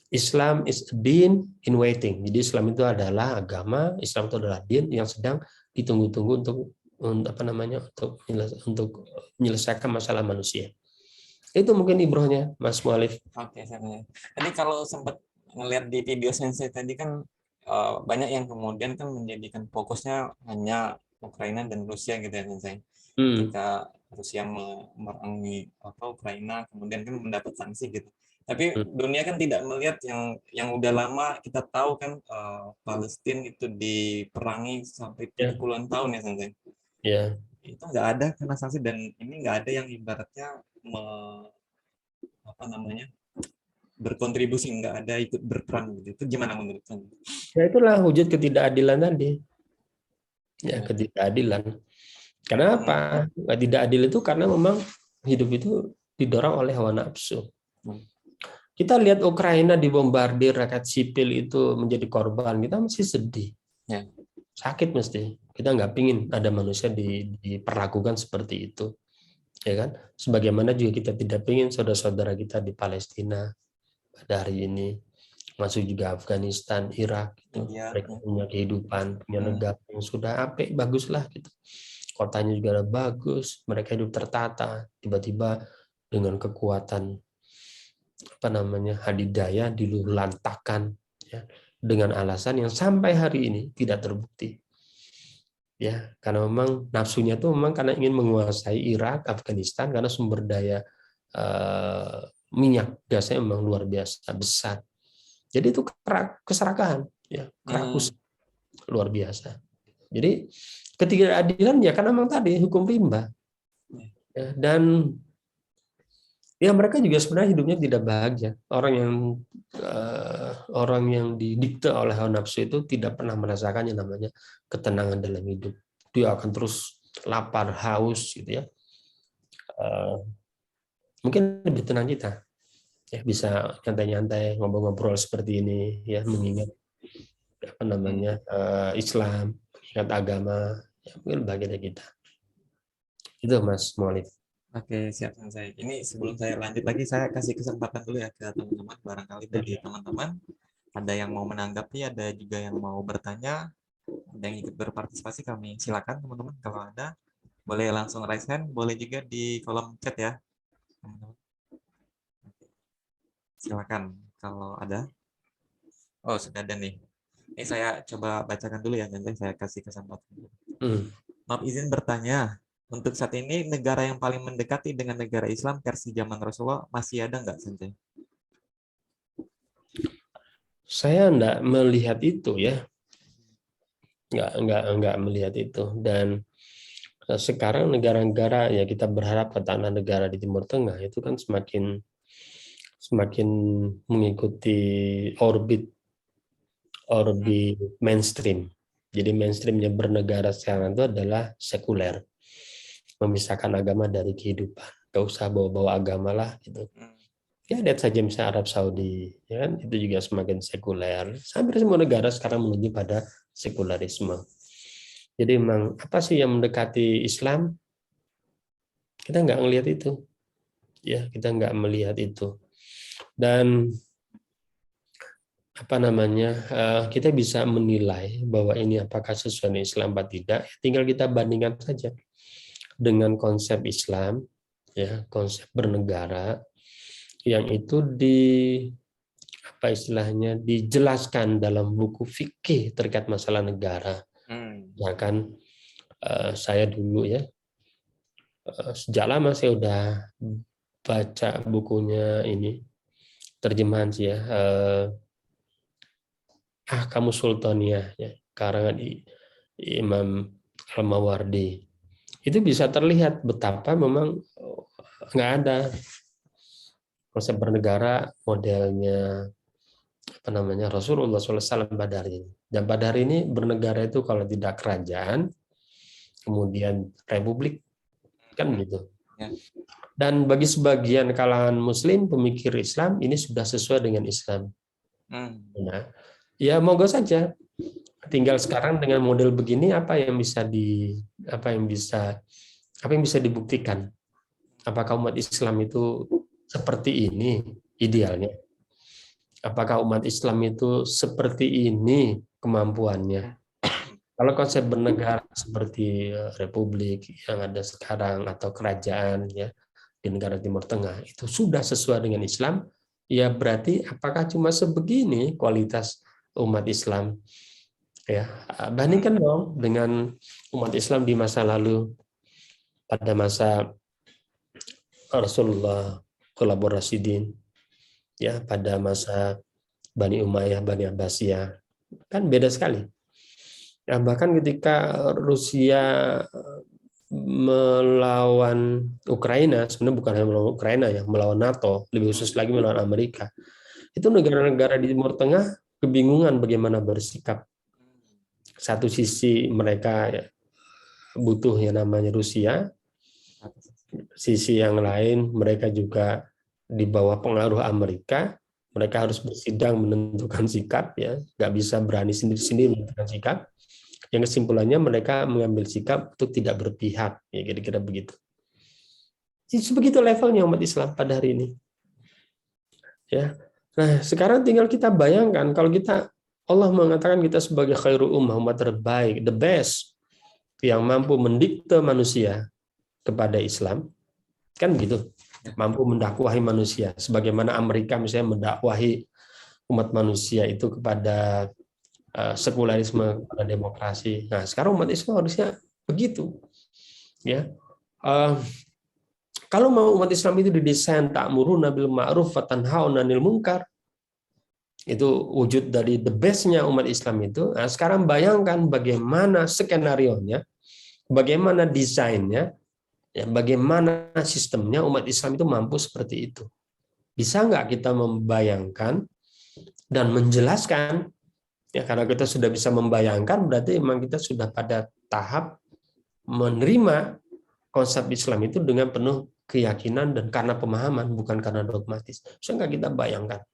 Speaker 2: Islam is a din in waiting. Jadi Islam itu adalah agama, Islam itu adalah din yang sedang ditunggu-tunggu untuk menyelesaikan masalah manusia. Itu mungkin ibrohnya, Mas Mualif.
Speaker 1: Oke, tadi kalau sempat ngelihat di video Sensei tadi kan banyak yang kemudian kan menjadikan fokusnya hanya Ukraina dan Rusia gitu ya Sensei. Ketika Rusia memerangi Ukraina, kemudian kan mendapat sanksi gitu. Tapi dunia kan tidak melihat yang udah lama kita tahu kan Palestina itu diperangi sampai 70-an tahun ya Sensei.
Speaker 2: Ya.
Speaker 1: Itu nggak ada kena sanksi dan ini nggak ada yang ibaratnya berkontribusi, nggak ada ikut berperan gitu. Itu gimana menurut Anda?
Speaker 2: Ya itulah wujud ketidakadilan tadi. Ya, ketidakadilan. Kenapa? Tidak adil itu karena memang hidup itu didorong oleh hawa nafsu. Kita lihat Ukraina dibombardir, rakyat sipil itu menjadi korban, kita mesti sedih.
Speaker 1: Ya.
Speaker 2: Sakit mesti. Kita nggak pingin ada manusia diperlakukan seperti itu. Ya kan? Sebagaimana juga kita tidak pingin saudara-saudara kita di Palestina pada hari ini, masuk juga Afghanistan, Irak, gitu. Mereka punya kehidupan, punya negara yang sudah apik, baguslah gitu. Kotanya juga bagus, mereka hidup tertata, tiba-tiba dengan kekuatan hadidaya diluluhlantakkan ya, dengan alasan yang sampai hari ini tidak terbukti. Ya, karena memang nafsunya itu memang karena ingin menguasai Irak, Afghanistan karena sumber daya minyak gasnya memang luar biasa besar. Jadi itu keserakahan, ya, kerakus luar biasa. Jadi ketidakadilan ya karena memang tadi hukum rimba. Ya, dan ya mereka juga sebenarnya hidupnya tidak bahagia. Orang yang didikte oleh hawa nafsu itu tidak pernah merasakan yang namanya ketenangan dalam hidup. Dia akan terus lapar, haus gitu ya. Mungkin lebih tenang kita. Ya, bisa nyantai-nyantai, ngobrol-ngobrol seperti ini ya, mengingat Islam, mengingat agama, ya mungkin bagian dari kita. Itu Mas Mualif.
Speaker 1: Oke, siap Sensei. Ini sebelum saya lanjut lagi, saya kasih kesempatan dulu ya ke teman-teman. Barangkali dari teman-teman ada yang mau menanggapi, ada juga yang mau bertanya, ada yang ikut berpartisipasi, kami silakan teman-teman. Kalau ada, boleh langsung raise hand, boleh juga di kolom chat ya, teman-teman. Silakan kalau ada. Oh, sudah ada nih. Ini saya coba bacakan dulu ya, Sensei. Saya kasih kesempatan. Maaf izin bertanya. Untuk saat ini, negara yang paling mendekati dengan negara Islam versi zaman Rasulullah masih ada nggak, Sensei?
Speaker 2: Saya enggak melihat itu ya. Enggak melihat itu. Dan sekarang negara-negara ya kita berharap katakanlah negara di Timur Tengah itu kan semakin mengikuti orbit mainstream. Jadi mainstreamnya bernegara sekarang itu adalah sekuler. Memisahkan agama dari kehidupan. Gak usah bawa-bawa agama lah gitu. Ya lihat saja misalnya Arab Saudi, ya kan, itu juga semakin sekuler. Hampir semua negara sekarang menuju pada sekularisme. Jadi memang apa sih yang mendekati Islam? Kita nggak melihat itu, ya kita nggak melihat itu. Dan kita bisa menilai bahwa ini apakah sesuai dengan Islam atau tidak. Tinggal kita bandingkan saja dengan konsep Islam, ya konsep bernegara. Yang itu dijelaskan dalam buku fikih terkait masalah negara. Ya kan, saya dulu ya sejak lama saya udah baca bukunya ini terjemahan sih ya, Ahkamus Sultaniyah ya, karangan Imam Al-Mawardi. Itu bisa terlihat betapa memang nggak ada konsep bernegara modelnya Rasulullah SAW pada hari ini. Dan pada hari ini bernegara itu kalau tidak kerajaan, kemudian republik, kan gitu.
Speaker 1: Ya.
Speaker 2: Dan bagi sebagian kalangan Muslim pemikir Islam ini sudah sesuai dengan Islam. Nah, ya monggo saja. Tinggal sekarang dengan model begini apa yang bisa dibuktikan? Apakah umat Islam itu seperti ini idealnya? Apakah umat Islam itu seperti ini kemampuannya? Kalau konsep bernegara seperti republik yang ada sekarang atau kerajaan ya di negara Timur Tengah itu sudah sesuai dengan Islam, ya berarti apakah cuma sebegini kualitas umat Islam? Ya, bandingkan dong dengan umat Islam di masa lalu, pada masa Rasulullah Rasyidin, ya pada masa Bani Umayyah, Bani Abbasiyah, kan beda sekali. Ya, bahkan ketika Rusia melawan Ukraina, sebenarnya bukan hanya melawan Ukraina ya, melawan NATO, lebih khusus lagi melawan Amerika. Itu negara-negara di Timur Tengah kebingungan bagaimana bersikap. Satu sisi mereka butuh yang namanya Rusia, sisi yang lain mereka juga di bawah pengaruh Amerika, mereka harus bersidang menentukan sikap, ya, nggak bisa berani sendiri-sendiri menentukan sikap. Yang kesimpulannya mereka mengambil sikap untuk tidak berpihak, ya kira-kira begitu. Sebegitu levelnya umat Islam pada hari ini. Ya, nah sekarang tinggal kita bayangkan kalau Allah mengatakan kita sebagai khairu ummah, umat terbaik, the best, yang mampu mendikte manusia kepada Islam, kan begitu, mampu mendakwahi manusia, sebagaimana Amerika misalnya mendakwahi umat manusia itu kepada sekularisme, kepada demokrasi. Nah, sekarang umat Islam harusnya begitu, ya. Kalau mau umat Islam itu didesain ta'muruna bil ma'ruf wa tanhauna 'anil munkar, itu wujud dari the best-nya umat Islam itu. Nah, sekarang bayangkan bagaimana skenarionya, bagaimana desainnya, ya, bagaimana sistemnya umat Islam itu mampu seperti itu. Bisa nggak kita membayangkan dan menjelaskan? Ya, karena kita sudah bisa membayangkan, berarti memang kita sudah pada tahap menerima konsep Islam itu dengan penuh keyakinan dan karena pemahaman, bukan karena dogmatis. Bisa nggak kita bayangkan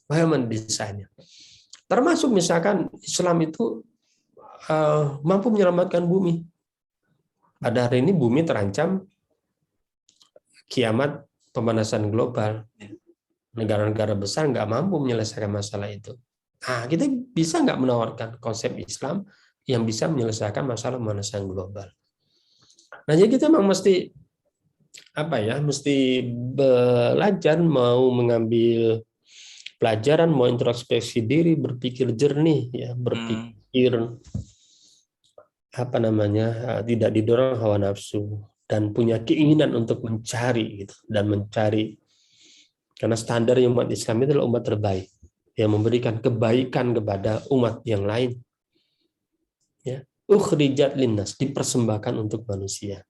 Speaker 2: bagaimana desainnya? Termasuk misalkan Islam itu mampu menyelamatkan bumi. Pada hari ini bumi terancam kiamat pemanasan global. Negara-negara besar nggak mampu menyelesaikan masalah itu. Nah, kita bisa nggak menawarkan konsep Islam yang bisa menyelesaikan masalah pemanasan global? Nah, jadi kita memang mesti belajar, mau mengambil pelajaran, mau introspeksi diri, berpikir jernih, ya, berpikir tidak didorong hawa nafsu dan punya keinginan untuk mencari gitu, dan mencari, karena standar umat Islam itu adalah umat terbaik yang memberikan kebaikan kepada umat yang lain. Ya, ukhrijat linnas, dipersembahkan untuk manusia.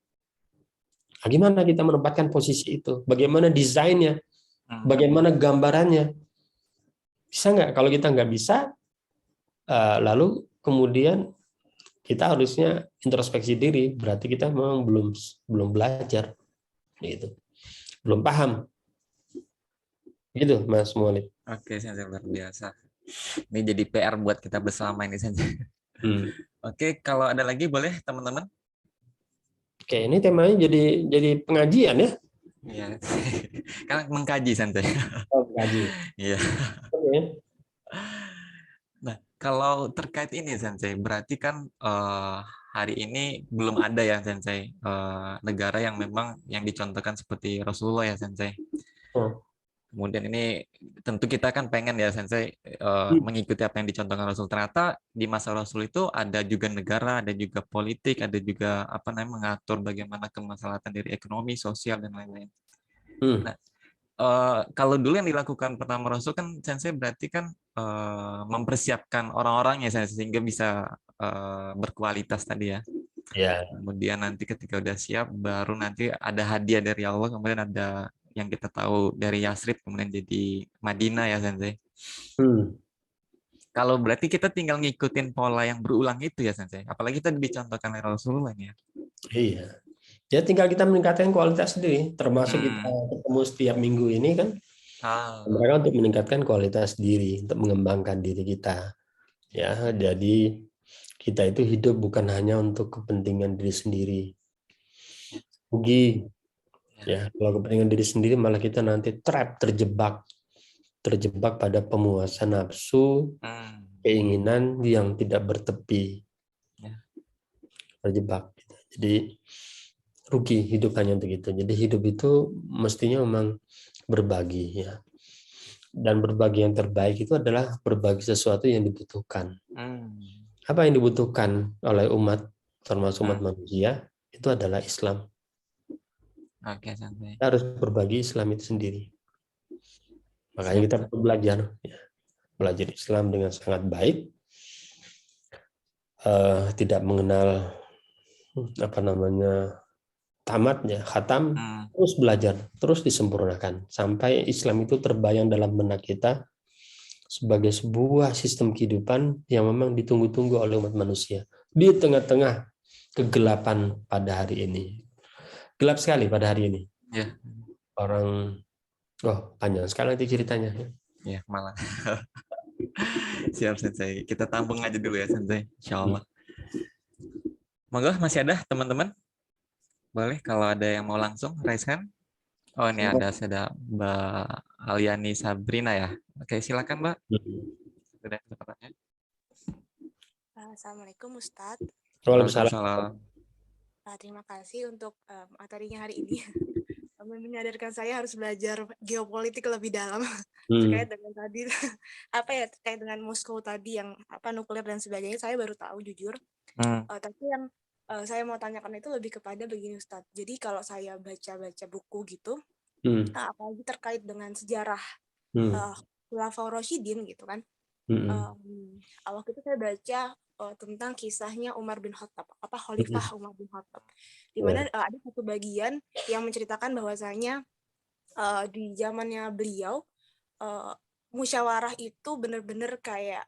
Speaker 2: Nah, gimana kita menempatkan posisi itu? Bagaimana desainnya? Bagaimana gambarannya? Bisa nggak? Kalau kita nggak bisa, lalu kemudian kita harusnya introspeksi diri. Berarti kita memang belum belajar, gitu, belum paham. Gitu, Mas Mualid.
Speaker 1: Oke, Sensei, luar biasa. Ini jadi PR buat kita bersama ini, Sensei. Oke, kalau ada lagi boleh teman-teman.
Speaker 2: Oke, ini temanya jadi pengajian ya?
Speaker 1: Iya, kan mengkaji, Sensei.
Speaker 2: Oh, mengkaji.
Speaker 1: Iya.
Speaker 2: Oke.
Speaker 1: Nah, kalau terkait ini, Sensei, berarti kan hari ini belum ada ya, Sensei, negara yang memang yang dicontohkan seperti Rasulullah ya, Sensei. Kemudian ini tentu kita kan pengen ya, Sensei, mengikuti apa yang dicontohkan Rasul. Ternyata di masa Rasul itu ada juga negara, ada juga politik, ada juga mengatur bagaimana kemaslahatan dari ekonomi, sosial, dan lain-lain. Nah, kalau dulu yang dilakukan pertama Rasul kan, Sensei, berarti kan mempersiapkan orang-orangnya, sehingga bisa berkualitas tadi ya.
Speaker 2: Ya.
Speaker 1: Kemudian nanti ketika udah siap, baru nanti ada hadiah dari Allah, kemudian ada yang kita tahu dari Yasrib kemudian jadi Madinah ya, Sensei. Kalau berarti kita tinggal ngikutin pola yang berulang itu ya, Sensei. Apalagi tadi dicontohkan oleh Rasulullah ya.
Speaker 2: Iya. Ya tinggal kita meningkatkan kualitas sendiri, termasuk kita
Speaker 1: Hmm.
Speaker 2: ketemu setiap minggu ini kan,
Speaker 1: Ah,
Speaker 2: mereka untuk meningkatkan kualitas diri, untuk mengembangkan diri kita. Ya, jadi kita itu hidup bukan hanya untuk kepentingan diri sendiri. Rugi,
Speaker 1: ya.
Speaker 2: ya. Kalau kepentingan diri sendiri malah kita nanti terjebak pada pemuasan nafsu,
Speaker 1: Hmm.
Speaker 2: keinginan yang tidak bertepi,
Speaker 1: Ya.
Speaker 2: terjebak. Jadi rugi hidup hanya untuk itu. Jadi hidup itu mestinya memang berbagi, ya. Dan berbagi yang terbaik itu adalah berbagi sesuatu yang dibutuhkan.
Speaker 1: Hmm.
Speaker 2: Apa yang dibutuhkan oleh umat, termasuk umat
Speaker 1: Hmm.
Speaker 2: manusia, itu adalah Islam.
Speaker 1: Oke, santai.
Speaker 2: Kita harus berbagi Islam itu sendiri. Makanya
Speaker 1: Siap.
Speaker 2: kita perlu belajar, ya. Belajar Islam dengan sangat baik, tidak mengenal tamat, ya, khatam,
Speaker 1: Hmm.
Speaker 2: terus belajar, terus disempurnakan sampai Islam itu terbayang dalam benak kita sebagai sebuah sistem kehidupan yang memang ditunggu-tunggu oleh umat manusia di tengah-tengah kegelapan pada hari ini. Gelap sekali pada hari ini.
Speaker 1: Ya.
Speaker 2: Orang, panjang sekali nanti ceritanya.
Speaker 1: Ya, malah. Siap, Sensei. Kita tampung aja dulu ya, Sensei. Insya Allah. Monggo, masih ada teman-teman? Boleh kalau ada yang mau langsung raise hand. Oh, ini ada Mbak Aliani Sabrina ya. Oke, silakan Mbak. Sudah kesempatannya.
Speaker 5: Assalamualaikum Ustadz.
Speaker 2: Waalaikumsalam.
Speaker 1: Waalaikumsalam.
Speaker 5: Terima kasih untuk materinya hari ini. Menyadarkan saya harus belajar geopolitik lebih dalam terkait dengan tadi terkait dengan Moskow tadi yang nuklir dan sebagainya. Saya baru tahu jujur. Tapi yang saya mau tanyakan itu lebih kepada begini Ustadz. Jadi kalau saya baca-baca buku gitu, apalagi terkait dengan sejarah Khulafaur Rasyidin gitu kan. Waktu itu saya baca tentang kisahnya Umar bin Khattab, Khalifah Umar bin Khattab, di mana ada satu bagian yang menceritakan bahwasanya di zamannya beliau musyawarah itu benar-benar kayak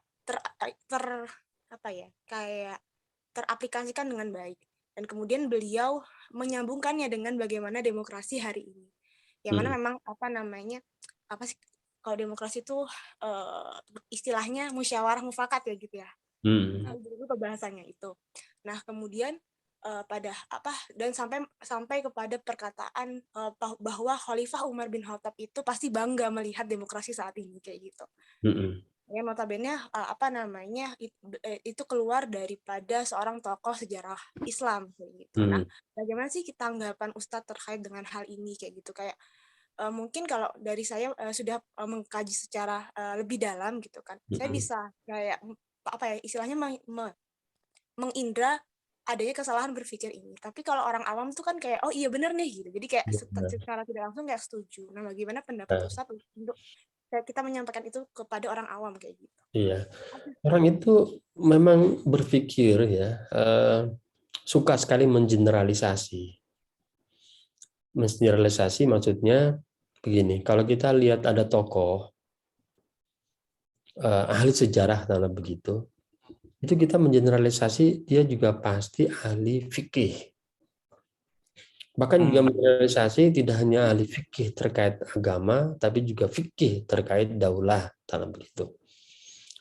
Speaker 5: teraplikasikan dengan baik, dan kemudian beliau menyambungkannya dengan bagaimana demokrasi hari ini, yang mana memang kalau demokrasi itu istilahnya musyawarah mufakat ya gitu ya. Itu pembahasannya itu. Nah, kemudian dan sampai kepada perkataan bahwa Khalifah Umar bin Khattab itu pasti bangga melihat demokrasi saat ini kayak gitu. Ya, notabene itu keluar daripada seorang tokoh sejarah Islam kayak gitu. Nah, bagaimana sih kita anggapan Ustadz terkait dengan hal ini kayak gitu, kayak mungkin kalau dari saya sudah mengkaji secara lebih dalam gitu kan, saya bisa kayak istilahnya mengindra adanya kesalahan berpikir ini. Tapi kalau orang awam tuh kan kayak oh iya benar nih gitu, jadi kayak secara tidak langsung kayak setuju. Nah, bagaimana pendapat Ustadz untuk kita menyampaikan itu kepada orang awam kayak gitu?
Speaker 2: Iya, orang itu memang berpikir ya, suka sekali mengeneralisasi. Mengeneralisasi maksudnya begini, kalau kita lihat ada tokoh ahli sejarah dalam begitu, itu kita mengeneralisasi dia juga pasti ahli fikih. Bahkan juga mengeneralisasi tidak hanya ahli fikih terkait agama, tapi juga fikih terkait daulah dalam begitu.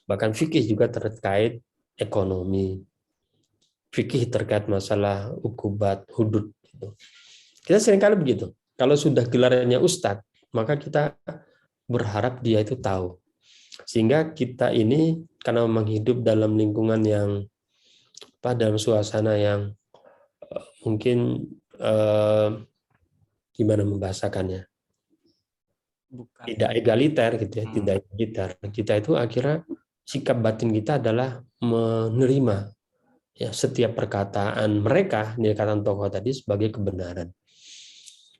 Speaker 2: Bahkan fikih juga terkait ekonomi, fikih terkait masalah ukubat, hudud. Kita seringkali begitu. Kalau sudah gelarnya ustadz, maka kita berharap dia itu tahu. Sehingga kita ini karena memang hidup dalam lingkungan yang dalam suasana yang mungkin gimana membahasakannya, tidak egaliter gitu ya, tidak egaliter. Kita itu akhirnya sikap batin kita adalah menerima ya setiap perkataan mereka, perkataan tokoh tadi sebagai kebenaran.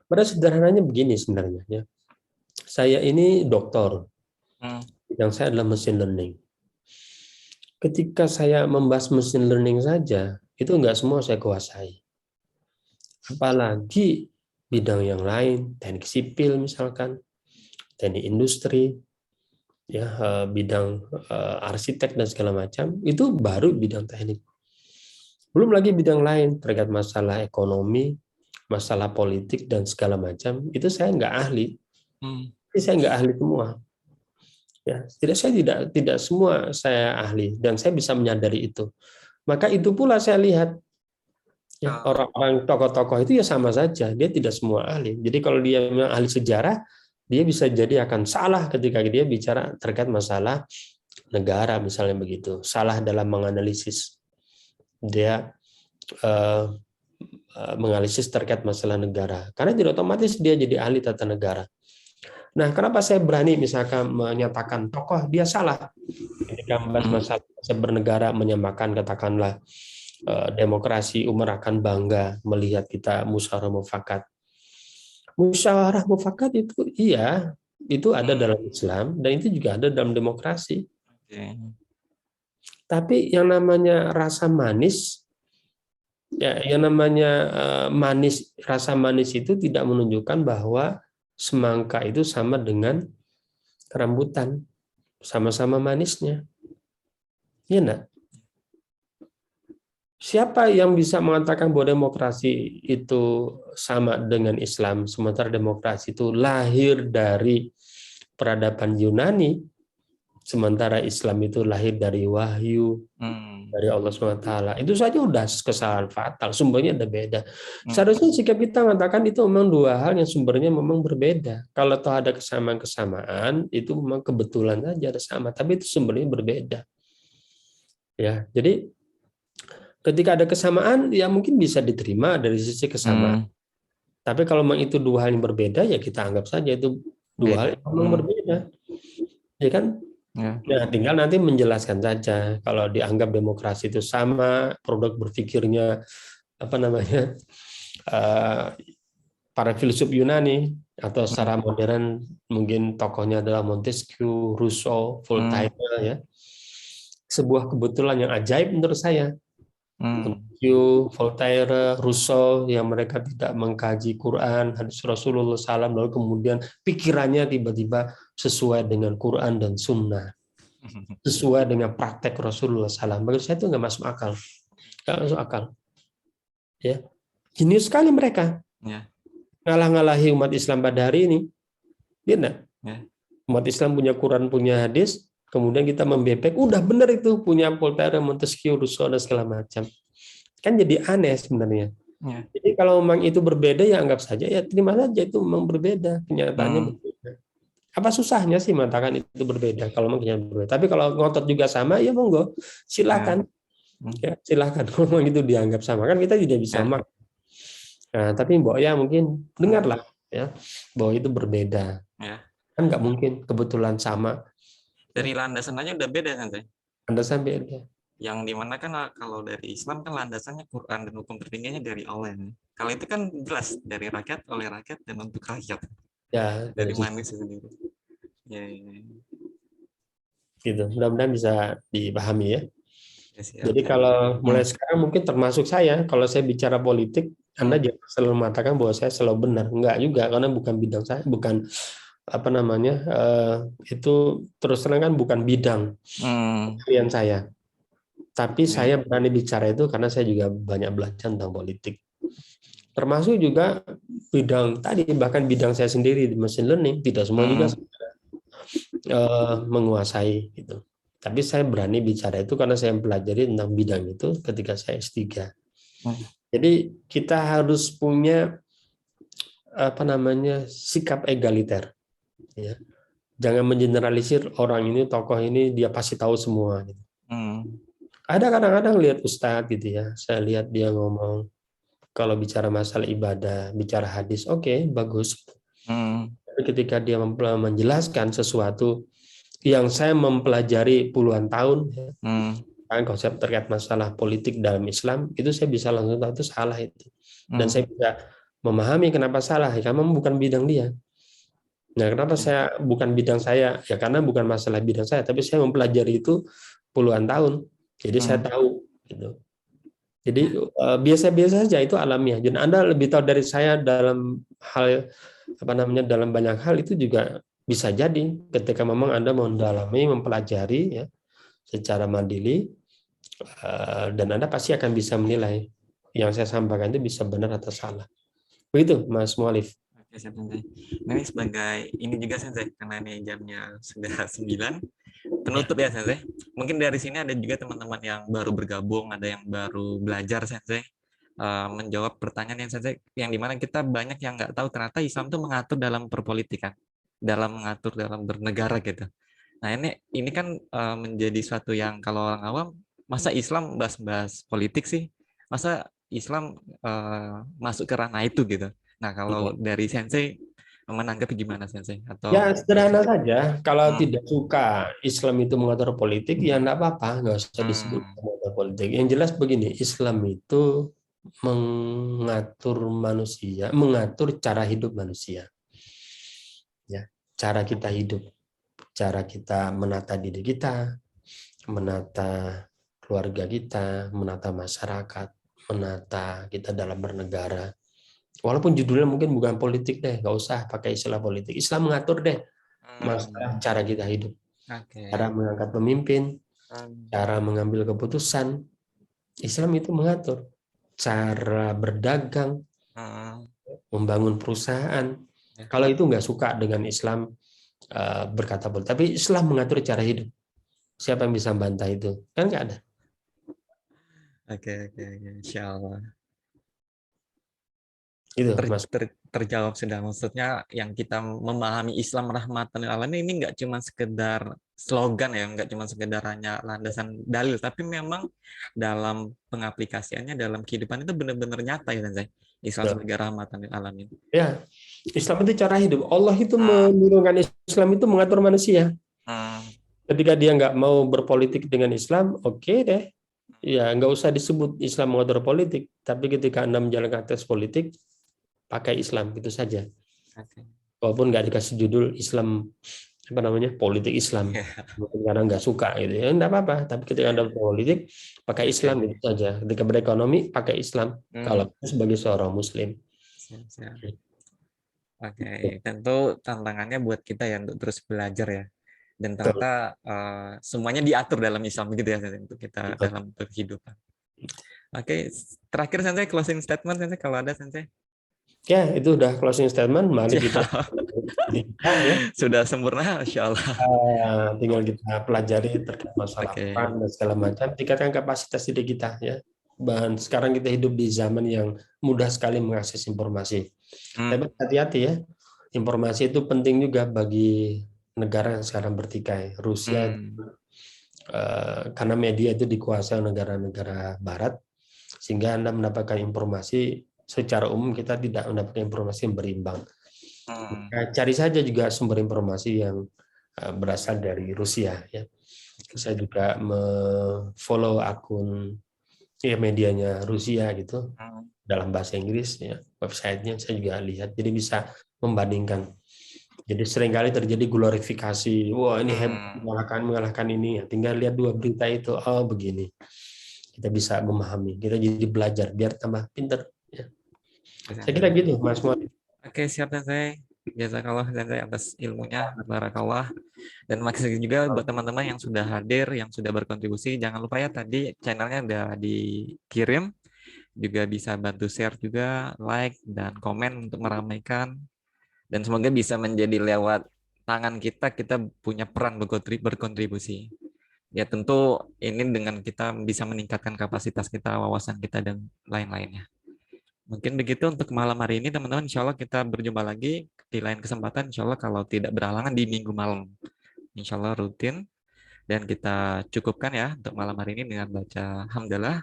Speaker 2: Pada sederhananya begini sebenarnya ya. Saya ini doktor. Yang saya adalah machine learning. Ketika saya membahas machine learning saja, itu enggak semua saya kuasai. Apalagi bidang yang lain, teknik sipil misalkan, teknik industri, ya bidang arsitek dan segala macam, itu baru bidang teknik. Belum lagi bidang lain terkait masalah ekonomi, masalah politik dan segala macam, itu saya nggak ahli. Saya nggak ahli semua. Ya, saya tidak semua saya ahli dan saya bisa menyadari itu. Maka itu pula saya lihat ya, orang-orang tokoh-tokoh itu ya sama saja, dia tidak semua ahli. Jadi kalau dia memang ahli sejarah, dia bisa jadi akan salah ketika dia bicara terkait masalah negara misalnya begitu, salah dalam menganalisis. Dia menganalisis terkait masalah negara, karena tidak otomatis dia jadi ahli tata negara. Nah, kenapa saya berani misalkan menyatakan tokoh dia salah ketika membahas masalah bernegara, menyamakan katakanlah demokrasi, Umar akan bangga melihat kita musyawarah mufakat. Musyawarah mufakat itu iya, itu ada dalam Islam dan itu juga ada dalam demokrasi. Tapi yang namanya rasa manis, ya, yang namanya rasa manis itu tidak menunjukkan bahwa semangka itu sama dengan rambutan, sama-sama manisnya. Iya enggak? Siapa yang bisa mengatakan bahwa demokrasi itu sama dengan Islam, sementara demokrasi itu lahir dari peradaban Yunani, sementara Islam itu lahir dari wahyu dari Allah SWT. Itu saja udah kesalahan fatal, sumbernya ada beda. Seharusnya sikap kita mengatakan itu memang dua hal yang sumbernya memang berbeda. Kalau toh ada kesamaan-kesamaan, itu memang kebetulan saja ada sama, tapi itu sumbernya berbeda. Ya, jadi ketika ada kesamaan, ya mungkin bisa diterima dari sisi kesamaan. Tapi kalau memang itu dua hal yang berbeda, ya kita anggap saja itu dua hal yang memang berbeda. Ya kan? Ya. Nah, tinggal nanti menjelaskan saja kalau dianggap demokrasi itu sama, produk berpikirnya para filsuf Yunani atau secara modern mungkin tokohnya adalah Montesquieu, Rousseau, Voltaire ya. Sebuah kebetulan yang ajaib menurut saya. Montesquieu, Voltaire, Rousseau yang mereka tidak mengkaji Quran, hadis Rasulullah SAW, lalu kemudian pikirannya tiba-tiba sesuai dengan Quran dan Sunnah, sesuai dengan praktek Rasulullah SAW. Bagi saya itu nggak masuk akal, Ya, jenius sekali mereka, ngalah-ngalahi umat Islam pada hari ini, ya. Umat Islam punya Quran, punya hadis. Kemudian kita membebek, udah benar itu punya Voltaire, Montesquieu, Rousseau dan segala macam. Kan jadi aneh sebenarnya. Jadi kalau memang itu berbeda ya anggap saja, ya terima saja itu memang berbeda, kenyataannya berbeda. Apa susahnya sih mengatakan itu berbeda kalau memang kenyataannya berbeda. Tapi kalau ngotot juga sama, ya monggo, silakan. Ya, silakan kalau memang itu dianggap sama, kan kita tidak bisa mak. Nah, tapi Mbok ya mungkin dengarlah ya bahwa itu berbeda. Kan nggak mungkin kebetulan sama.
Speaker 1: Dari landasan aja udah beda kan, Teh?
Speaker 2: Landasan beda.
Speaker 1: Yang dimana kan kalau dari Islam kan landasannya Quran dan hukum tertingginya dari Allah. Kalau itu kan jelas dari rakyat, oleh rakyat, dan untuk rakyat.
Speaker 2: Ya,
Speaker 1: dari manusia sendiri. Ya.
Speaker 2: Gitu. Mudah-mudahan bisa dipahami ya. Jadi
Speaker 1: Ya.
Speaker 2: kalau mulai sekarang mungkin termasuk saya, kalau saya bicara politik, Anda jangan selalu mengatakan bahwa saya selalu benar. Enggak juga, karena bukan bidang saya, bukan itu terus terang kan bukan bidang klien saya. Tapi saya berani bicara itu karena saya juga banyak belajar tentang politik. Termasuk juga bidang tadi, bahkan bidang saya sendiri di machine learning, tidak semua juga menguasai gitu. Tapi saya berani bicara itu karena saya pelajari tentang bidang itu ketika saya S3. Jadi kita harus punya sikap egaliter. Ya. Jangan mengeneralisir orang ini, tokoh ini dia pasti tahu semua. Gitu. Ada kadang-kadang lihat ustadz gitu ya, saya lihat dia ngomong kalau bicara masalah ibadah, bicara hadis, oke, bagus. Tapi ketika dia menjelaskan sesuatu yang saya mempelajari puluhan tahun, kan konsep terkait masalah politik dalam Islam, itu saya bisa langsung tahu itu salah itu. Dan saya bisa memahami kenapa salah, karena bukan bidang dia. Nah, kenapa saya bukan bidang saya? Ya karena bukan masalah bidang saya, tapi saya mempelajari itu puluhan tahun. Jadi saya tahu gitu. Jadi biasa-biasa saja itu alamiah. Dan Anda lebih tahu dari saya dalam hal dalam banyak hal itu juga bisa jadi ketika memang Anda mendalami, mempelajari ya secara mandiri dan Anda pasti akan bisa menilai yang saya sampaikan itu bisa benar atau salah. Begitu, Mas Mualif.
Speaker 1: Oke, siap, Sensei. Nah, ini sebagai ini juga Sensei, karena ini jamnya sudah 9, penutup ya Sensei. Mungkin dari sini ada juga teman-teman yang baru bergabung, ada yang baru belajar Sensei. Menjawab pertanyaan yang Sensei, yang dimana kita banyak yang nggak tahu ternyata Islam itu mengatur dalam perpolitikan, dalam mengatur dalam bernegara gitu. Nah ini kan menjadi suatu yang kalau orang awam, masa Islam bahas-bahas politik sih, masa Islam masuk ke ranah itu gitu. Nah kalau dari Sensei menanggapi gimana Sensei?
Speaker 2: Ya
Speaker 1: Atau
Speaker 2: sederhana saja, kalau
Speaker 1: Hmm,
Speaker 2: tidak suka Islam itu mengatur politik, ya enggak apa-apa, nggak usah disebut
Speaker 1: hmm,
Speaker 2: mengatur politik. Yang jelas begini, Islam itu mengatur manusia, mengatur cara hidup manusia. Ya, cara kita hidup, cara kita menata diri kita, menata keluarga kita, menata masyarakat, menata kita dalam bernegara. Walaupun judulnya mungkin bukan politik deh, nggak usah pakai istilah politik. Islam mengatur deh masalah cara kita hidup,
Speaker 1: Oke.
Speaker 2: cara mengangkat pemimpin,
Speaker 1: Hmm,
Speaker 2: cara mengambil keputusan. Islam itu mengatur cara berdagang,
Speaker 1: hmm,
Speaker 2: membangun perusahaan.
Speaker 1: ya.
Speaker 2: Kalau itu nggak suka dengan Islam berkata politik, tapi Islam mengatur cara hidup. Siapa yang bisa membantah itu? Kan nggak ada.
Speaker 1: Oke, Insya Allah.
Speaker 2: Itu, Mas.
Speaker 1: Terjawab sudah, maksudnya yang kita memahami Islam rahmatan lil alamin ini nggak cuma sekedar slogan ya, nggak cuma sekedar hanya landasan dalil, tapi memang dalam pengaplikasiannya dalam kehidupan itu benar-benar nyata ya Sensei. Islam sebagai rahmatan lil alamin.
Speaker 2: Ya, Islam itu cara hidup. Allah itu
Speaker 1: Hmm,
Speaker 2: menurunkan Islam itu mengatur manusia.
Speaker 1: hmm,
Speaker 2: Ketika dia nggak mau berpolitik dengan Islam, oke deh. Ya, nggak usah disebut Islam mengatur politik. Tapi ketika Anda menjalankan tes politik, pakai Islam, gitu saja.
Speaker 1: oke.
Speaker 2: Walaupun nggak dikasih judul Islam, apa namanya, politik Islam.
Speaker 1: Ya,
Speaker 2: Mungkin karena nggak suka gitu ya, nggak apa-apa. Tapi ketika Anda berpolitik, pakai Islam,
Speaker 1: oke.
Speaker 2: gitu saja. Ketika berekonomi, pakai Islam.
Speaker 1: Hmm,
Speaker 2: Kalau sebagai seorang Muslim.
Speaker 1: siap. Oke, tentu tantangannya buat kita ya untuk terus belajar ya. Dan
Speaker 2: Betul.
Speaker 1: ternyata semuanya diatur dalam Islam gitu ya Sensei, untuk kita
Speaker 2: Betul.
Speaker 1: dalam berkehidupan. Oke, terakhir Sensei, closing statement Sensei kalau ada Sensei.
Speaker 2: Ya, itu udah closing statement. Mari kita
Speaker 1: Siap.
Speaker 2: ya.
Speaker 1: Sudah sempurna, Insya Allah.
Speaker 2: Tinggal kita pelajari terkait masalah
Speaker 1: Oke.
Speaker 2: PAN dan segala macam, tingkatkan kapasitas diri kita ya. Dan sekarang kita hidup di zaman yang mudah sekali mengakses informasi. Tapi hati-hati ya, informasi itu penting juga bagi negara yang sekarang bertikai. Rusia, karena media itu dikuasai negara-negara Barat, sehingga Anda mendapatkan informasi secara umum, kita tidak mendapatkan informasi yang berimbang. Cari saja juga sumber informasi yang berasal dari Rusia ya. Saya juga follow akun ya medianya Rusia gitu dalam bahasa Inggris ya, websitenya saya juga lihat, jadi bisa membandingkan. Jadi seringkali terjadi glorifikasi, wah ini hebat mengalahkan ini ya. Tinggal lihat dua berita itu, oh begini, kita bisa memahami, kita jadi belajar biar tambah pinter ya. Saya kira gitu Mas Muhammad.
Speaker 1: Oke, siap Sensei. Jazakallah Sensei atas ilmunya, barakallah. Dan makasih juga buat teman-teman yang sudah hadir, yang sudah berkontribusi. Jangan lupa ya tadi channelnya udah dikirim, juga bisa bantu share juga, like dan komen untuk meramaikan. Dan semoga bisa menjadi lewat tangan kita punya peran berkontribusi. Ya tentu ini dengan kita bisa meningkatkan kapasitas kita, wawasan kita dan lain-lainnya. Mungkin begitu untuk malam hari ini teman-teman. Insya Allah kita berjumpa lagi di lain kesempatan. Insya Allah kalau tidak berhalangan di minggu malam. Insya Allah rutin. Dan kita cukupkan ya untuk malam hari ini dengan baca Alhamdulillah.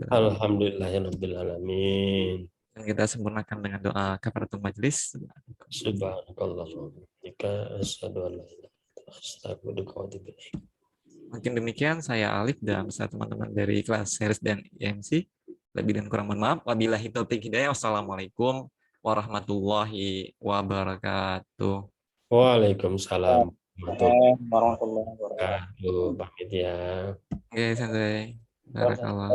Speaker 2: Alhamdulillah ya Rabbil Alamin.
Speaker 1: Dan kita sempurnakan dengan doa kafaratul majelis.
Speaker 2: Subhanakallah wa bihamdika asyhadu an la ilaha illa anta astaghfiruka wa atubu ilaik.
Speaker 1: Mungkin demikian saya Alif dan beserta teman-teman dari kelas series dan IMC. Lebih dan kurang mohon maaf. Wabillahi taufiq hidayah. Wassalamualaikum warahmatullahi wabarakatuh.
Speaker 2: Waalaikumsalam
Speaker 6: Warahmatullahi wabarakatuh.
Speaker 2: wabarakatuh. Pamit ya.
Speaker 1: Oke, Sensei. Barakallah.